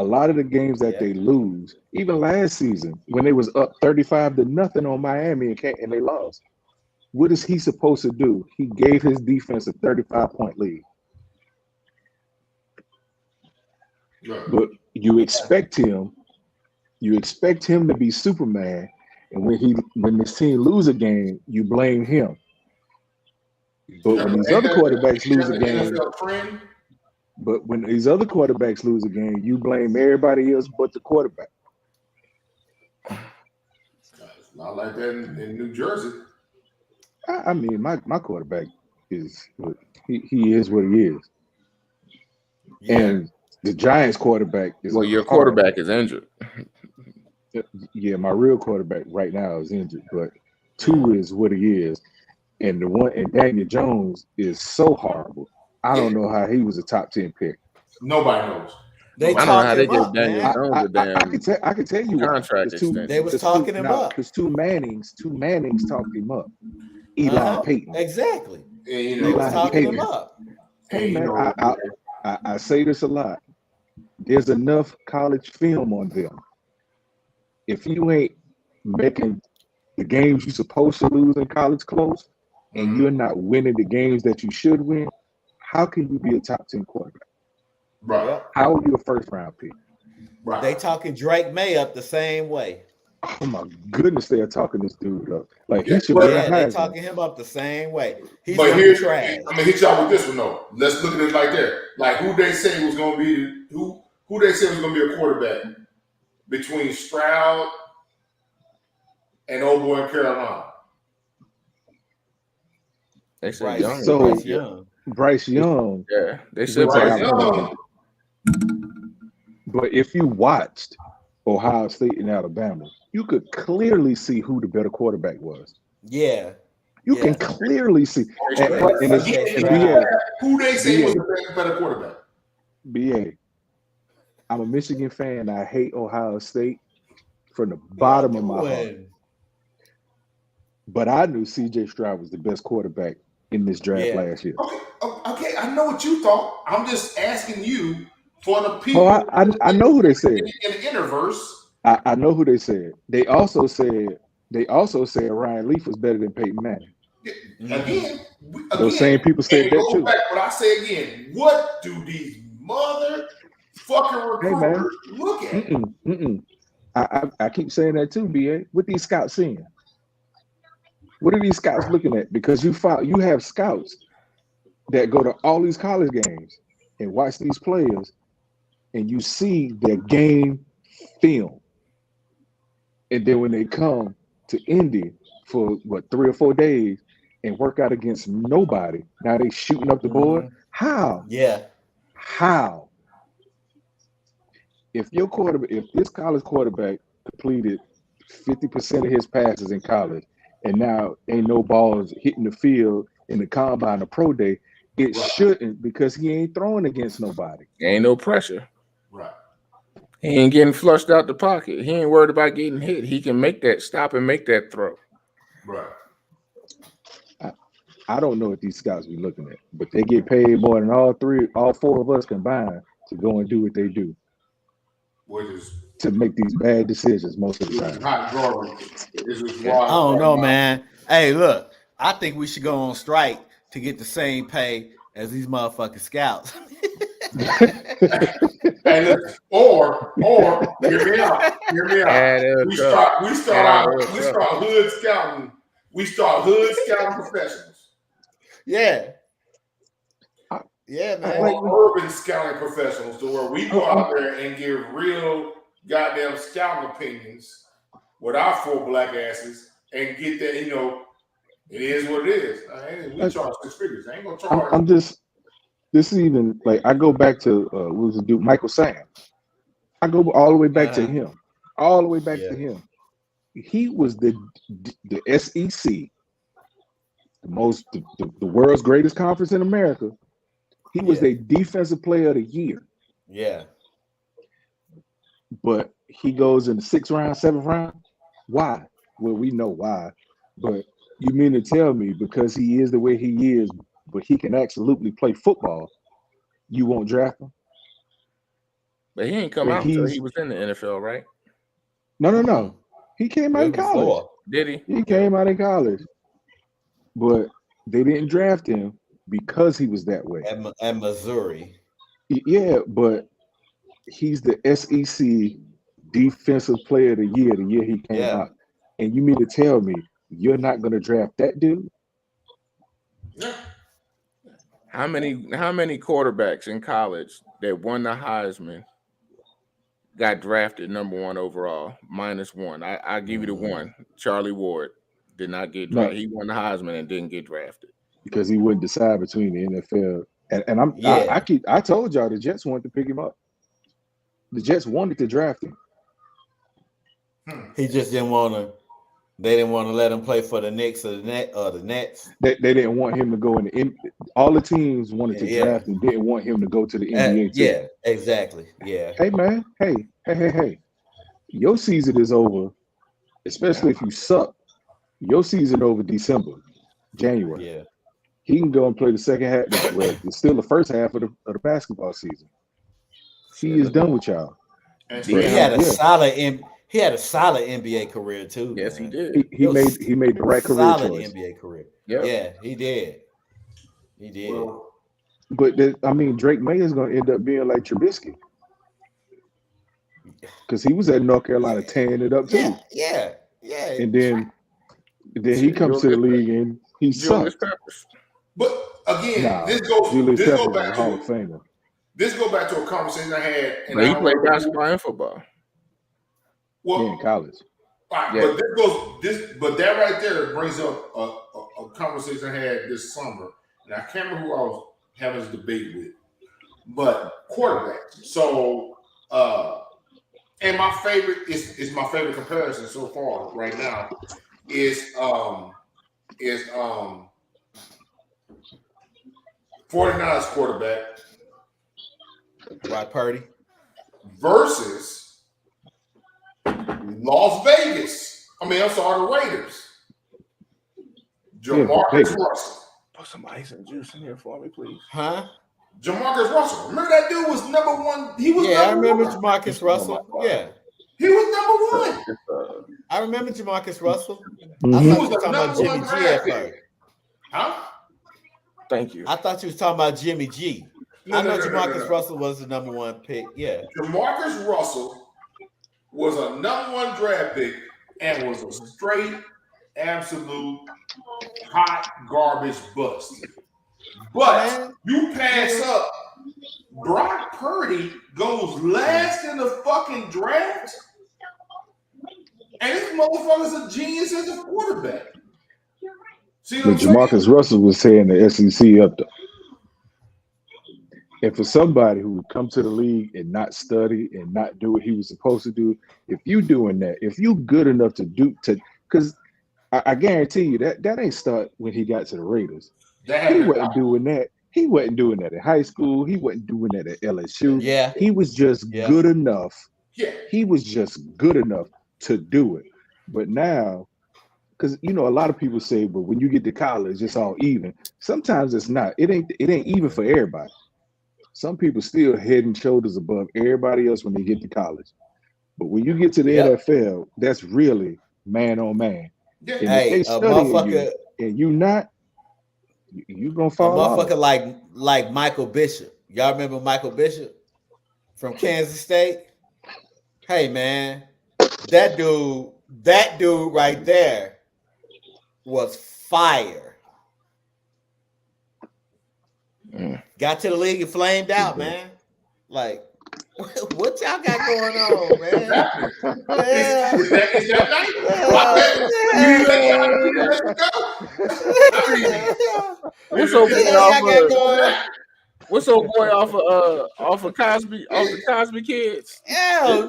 [SPEAKER 6] A lot of the games that they lose, even last season when they was up 35-0 on Miami and they lost, what is he supposed to do? He gave his defense a 35-point lead. But you expect him to be Superman, and when this team lose a game, you blame him. But when these other quarterbacks lose a game, you blame everybody else but the quarterback.
[SPEAKER 2] It's not like that in New Jersey.
[SPEAKER 6] I mean, my quarterback is he is what he is, and the Giants quarterback is
[SPEAKER 4] your quarterback is injured.
[SPEAKER 6] Yeah, my real quarterback right now is injured, but two is what he is, and Daniel Jones is so horrible. I don't know how he was a top 10 pick.
[SPEAKER 2] Nobody knows.
[SPEAKER 3] I don't know how they get Daniel
[SPEAKER 6] Jones a damn I can tell you
[SPEAKER 4] contract extension.
[SPEAKER 3] They was talking him up
[SPEAKER 6] because two Mannings talked him up. Eli Payton,
[SPEAKER 3] exactly.
[SPEAKER 2] They
[SPEAKER 3] was talking him up.
[SPEAKER 6] Hey man, I say this a lot. There's enough college film on them. If you ain't making the games you're supposed to lose in college close, and you're not winning the games that you should win, how can you be a top 10 quarterback?
[SPEAKER 2] Right.
[SPEAKER 6] How are you a first round pick?
[SPEAKER 2] Right.
[SPEAKER 3] They talking Drake May up the same way.
[SPEAKER 6] Oh my goodness, they are talking this dude up. Like he should
[SPEAKER 3] they talking him up the same way. He's
[SPEAKER 2] but here's
[SPEAKER 3] trash.
[SPEAKER 2] I'm gonna hit y'all with this one though. Let's look at it like that. Like who they say was gonna be who they say was gonna be a quarterback between Stroud and old boy in Carolina.
[SPEAKER 4] They said
[SPEAKER 6] Bryce Young.
[SPEAKER 4] Yeah, they said
[SPEAKER 2] Bryce Young.
[SPEAKER 6] But if you watched Ohio State and Alabama, you could clearly see who the better quarterback was.
[SPEAKER 3] Yeah.
[SPEAKER 6] You can clearly see.
[SPEAKER 2] Who they say was the better quarterback?
[SPEAKER 6] BA. I'm a Michigan fan. I hate Ohio State from the bottom of my heart. But I knew CJ Stroud was the best quarterback in this draft last year.
[SPEAKER 2] Okay, I know what you thought. I'm just asking you for the people.
[SPEAKER 6] Oh, I know who they said.
[SPEAKER 2] In the Interverse.
[SPEAKER 6] I know who they said. They also said Ryan Leaf was better than Peyton Manning.
[SPEAKER 2] Again,
[SPEAKER 6] those same people said that too.
[SPEAKER 2] Back, but I say again, what do these motherfucking recruiters look at?
[SPEAKER 6] I keep saying that too, BA. What these scouts seeing? What are these scouts looking at? Because you have scouts that go to all these college games and watch these players, and you see their game film. And then when they come to Indy for 3 or 4 days and work out against nobody, now they shooting up the board. How?
[SPEAKER 3] Yeah.
[SPEAKER 6] How? If this college quarterback completed 50% of his passes in college, and now ain't no balls hitting the field in the combine or pro day, it shouldn't, because he ain't throwing against nobody.
[SPEAKER 4] Ain't no pressure.
[SPEAKER 2] Right.
[SPEAKER 4] He ain't getting flushed out the pocket. He ain't worried about getting hit. He can make that stop and make that throw.
[SPEAKER 2] Right.
[SPEAKER 6] I don't know what these scouts be looking at, but they get paid more than all 4 of us combined to go and do what they do.
[SPEAKER 2] Which is
[SPEAKER 6] to make these bad decisions most of the time.
[SPEAKER 2] I
[SPEAKER 3] don't know, man. Hey, look, I think we should go on strike to get the same pay as these motherfucking scouts.
[SPEAKER 2] Hey, look, or hear me out. We start hood scouting. We start hood scouting professionals.
[SPEAKER 3] Yeah. Yeah, man.
[SPEAKER 2] Urban scouting professionals, to where we go out there and give real goddamn scouting opinions with our 4 black asses and get that, It is what it is. We charge 6 figures. I ain't gonna charge.
[SPEAKER 6] I'm just. This is even like I go back to what was the dude Michael Sam. I go all the way back to him. All the way back to him. He was the SEC, the world's greatest conference in America. He was the defensive player of the year.
[SPEAKER 3] Yeah.
[SPEAKER 6] But he goes in the 6th round, 7th round. Why? Well, we know why. But you mean to tell me because he is the way he is, but he can absolutely play football, you won't draft him?
[SPEAKER 4] But he ain't come out until he was in the NFL, right?
[SPEAKER 6] No. He came out in college.
[SPEAKER 4] Did he?
[SPEAKER 6] He came out in college. But they didn't draft him because he was that way.
[SPEAKER 3] At Missouri.
[SPEAKER 6] Yeah, but he's the SEC defensive player of the year he came out. And you mean to tell me you're not going to draft that dude?
[SPEAKER 2] Yeah.
[SPEAKER 4] How many quarterbacks in college that won the Heisman got drafted #1 overall? -1. I give you the one. Charlie Ward did not get drafted. He won the Heisman and didn't get drafted
[SPEAKER 6] because he wouldn't decide between the NFL and I told y'all the Jets wanted to pick him up. The Jets wanted to draft him.
[SPEAKER 3] He just didn't want to. They didn't want to let him play for the Knicks or the Nets.
[SPEAKER 6] They didn't want him to go in the all the teams wanted to draft him. Didn't want him to go to the NBA too.
[SPEAKER 3] Yeah, exactly. Yeah.
[SPEAKER 6] Hey man, hey. Your season is over, especially if you suck. Your season over December, January.
[SPEAKER 3] Yeah.
[SPEAKER 6] He can go and play the second half. Well, it's still the first half of the basketball season. He is done with y'all.
[SPEAKER 3] He had a solid NBA career too.
[SPEAKER 4] Yes,
[SPEAKER 3] man.
[SPEAKER 4] he did.
[SPEAKER 6] He made the right career
[SPEAKER 3] solid
[SPEAKER 6] choice.
[SPEAKER 3] NBA career.
[SPEAKER 4] Yep.
[SPEAKER 3] Yeah, he did. He did.
[SPEAKER 6] But Drake May is going to end up being like Trubisky because he was at North Carolina tearing it up too.
[SPEAKER 3] Yeah.
[SPEAKER 6] And then he comes to the league and he sucks.
[SPEAKER 2] But again, this goes back to Hall of Famer. This goes back to a conversation I had.
[SPEAKER 4] But he played basketball and football.
[SPEAKER 2] Well,
[SPEAKER 6] in college.
[SPEAKER 2] Right, yeah. But that right there brings up a conversation I had this summer, and I can't remember who I was having this debate with. But quarterback. So, and my favorite is my favorite comparison so far right now is 49ers quarterback.
[SPEAKER 3] Brock Purdy
[SPEAKER 2] versus Las Vegas. The Raiders. Jamarcus Russell.
[SPEAKER 4] Put some ice and juice in here for me, please.
[SPEAKER 3] Huh?
[SPEAKER 2] Jamarcus Russell. Remember that dude was #1. He was.
[SPEAKER 3] Yeah, I remember Jamarcus Russell. Yeah,
[SPEAKER 2] he was #1.
[SPEAKER 3] I remember Jamarcus Russell.
[SPEAKER 6] Mm-hmm.
[SPEAKER 3] I thought you were talking about Jimmy G at first.
[SPEAKER 2] Huh?
[SPEAKER 4] Thank you.
[SPEAKER 3] I thought you was talking about Jimmy G. I know Jamarcus Russell was the #1 pick. Yeah.
[SPEAKER 2] Jamarcus Russell was a #1 draft pick and was a straight, absolute hot garbage bust. But you pass up. Brock Purdy goes last in the fucking draft, and this motherfucker's a genius as a quarterback. See what I'm saying?
[SPEAKER 6] Jamarcus Russell was saying the SEC up there. And for somebody who would come to the league and not study and not do what he was supposed to do, if you doing that, if you good enough because I guarantee you that ain't start when he got to the Raiders. He wasn't doing that. He wasn't doing that in high school. He wasn't doing that at LSU.
[SPEAKER 3] Yeah.
[SPEAKER 6] He was just good enough.
[SPEAKER 2] Yeah.
[SPEAKER 6] He was just good enough to do it. But now, because a lot of people say, but when you get to college, it's all even. Sometimes it's not. It ain't even for everybody. Some people still head and shoulders above everybody else when they get to college. But when you get to the NFL, that's really man on man.
[SPEAKER 2] Yeah.
[SPEAKER 6] And if they studying you and you not, you gonna fall off.
[SPEAKER 3] A motherfucker like Michael Bishop. Y'all remember Michael Bishop from Kansas State? Hey man, that dude right there was fire. Got to the league and flamed out, man. Like What y'all got going on, man?
[SPEAKER 2] Is that night?
[SPEAKER 4] What's old boy off of Cosby, off the Cosby Kids?
[SPEAKER 3] No,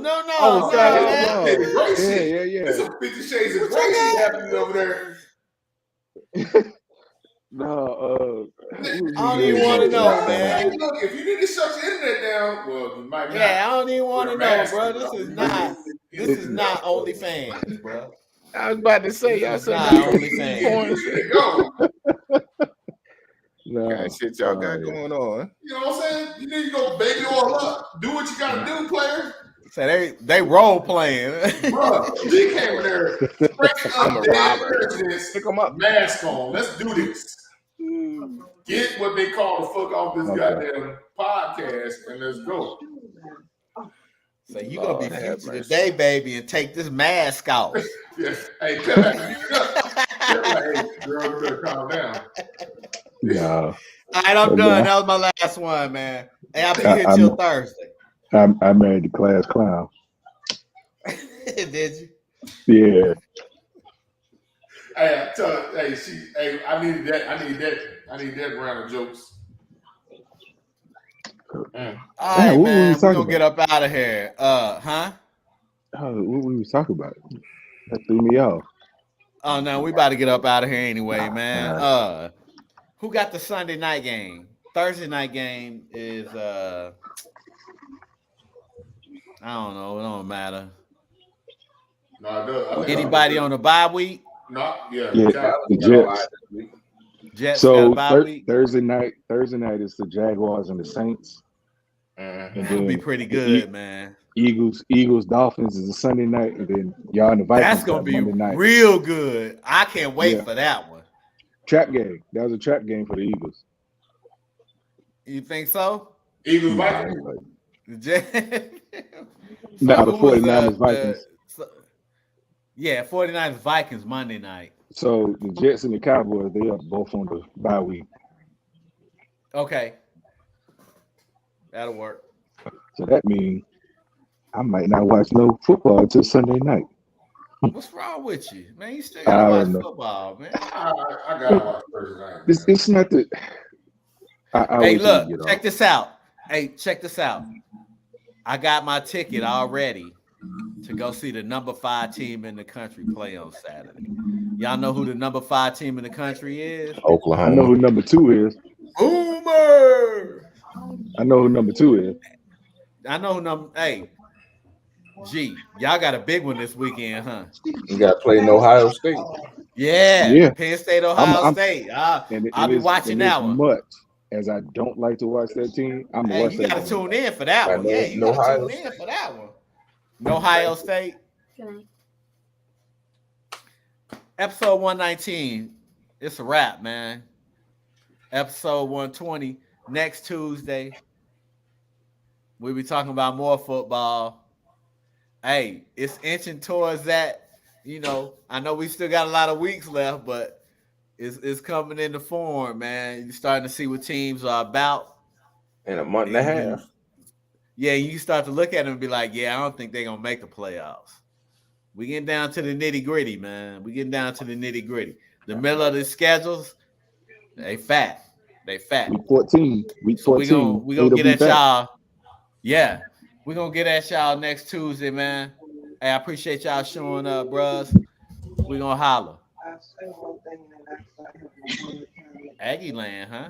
[SPEAKER 6] Yeah.
[SPEAKER 2] There's some 50 Shades of Grey happening over there.
[SPEAKER 6] No,
[SPEAKER 3] I don't even want to know, man.
[SPEAKER 2] Hey, look, if you need to shut your internet down, well, you might not.
[SPEAKER 3] Yeah, I don't even want to know, bro. This is not OnlyFans, bro.
[SPEAKER 4] I was about to say, y'all said
[SPEAKER 3] not OnlyFans.
[SPEAKER 4] No, shit y'all got going on.
[SPEAKER 2] You know what I'm saying? You need to go baby oil up. Do what you gotta do, player.
[SPEAKER 3] So they role playing.
[SPEAKER 2] Bro, they came in there,
[SPEAKER 4] pick them up,
[SPEAKER 2] mask on. Let's do this. Get what they call the fuck off this goddamn podcast and let's go.
[SPEAKER 3] So you gonna be future today, baby, and take this mask off.
[SPEAKER 2] Yeah. Hey, tell that hey, girl, you better calm down.
[SPEAKER 6] Yeah.
[SPEAKER 3] All right, I'm done. That was my last one, man. Hey, I'll be here till Thursday.
[SPEAKER 6] I married the class clown.
[SPEAKER 3] Did you?
[SPEAKER 6] Yeah.
[SPEAKER 2] Hey, I needed that. I need that round of jokes.
[SPEAKER 3] All right, man. We're gonna get up out of here. What
[SPEAKER 6] we was talking about? That threw me off.
[SPEAKER 3] Oh no, we about to get up out of here anyway, man. Who got the Sunday night game? Thursday night game is I don't know. It don't matter.
[SPEAKER 2] No, it does.
[SPEAKER 3] Anybody on the bye week?
[SPEAKER 2] No,
[SPEAKER 6] the Jets.
[SPEAKER 3] Jets
[SPEAKER 6] so
[SPEAKER 3] got a bye week.
[SPEAKER 6] Thursday night is the Jaguars and the Saints.
[SPEAKER 3] It'll be pretty good, man.
[SPEAKER 6] Eagles, Dolphins is a Sunday night, and then y'all and the Vikings.
[SPEAKER 3] That's gonna be real good. I can't wait for that one.
[SPEAKER 6] Trap game. That was a trap game for the Eagles.
[SPEAKER 3] You think so?
[SPEAKER 2] Eagles Vikings.
[SPEAKER 6] No, the 49ers Vikings.
[SPEAKER 3] 49ers Vikings Monday night.
[SPEAKER 6] So the Jets and the Cowboys, they are both on the bye week.
[SPEAKER 3] Okay. That'll work.
[SPEAKER 6] So that means I might not watch no football until Sunday night.
[SPEAKER 3] What's wrong with you, man? You still gotta watch football, man.
[SPEAKER 2] I gotta watch Thursday night.
[SPEAKER 6] It's not that.
[SPEAKER 3] Hey, look, check this out. I got my ticket already to go see the number 5 team in the country play on Saturday. Y'all know who the number 5 team in the country is?
[SPEAKER 4] Oklahoma.
[SPEAKER 6] I know who number 2 is.
[SPEAKER 3] Boomer.
[SPEAKER 6] I know who number 2 is.
[SPEAKER 3] I know who number. Hey, G, y'all got a big one this weekend, huh?
[SPEAKER 4] You got to play in Ohio State.
[SPEAKER 3] Yeah. Penn State, Ohio State. I'll be watching that one.
[SPEAKER 6] Much as I don't like to watch that team, I'm gonna watch that.
[SPEAKER 3] You got to tune in for that one. Yeah, you got to tune in for that one. Ohio State. Episode 119. It's a wrap, man. Episode 120 next Tuesday. We'll be talking about more football. Hey, it's inching towards that. You know, I know we still got a lot of weeks left, but it's coming into form, man. You're starting to see what teams are about.
[SPEAKER 4] In a month and a half.
[SPEAKER 3] Yeah, you start to look at them and be like, yeah, I don't think they're going to make the playoffs. We getting down to the nitty-gritty, man. We getting down to the nitty-gritty. The middle of the schedules, they fat. Week
[SPEAKER 6] 14.
[SPEAKER 3] So we're going to get at y'all. Yeah, we're going to get at y'all next Tuesday, man. Hey, I appreciate y'all showing up, bros. We're going to holler. Aggie Land, huh?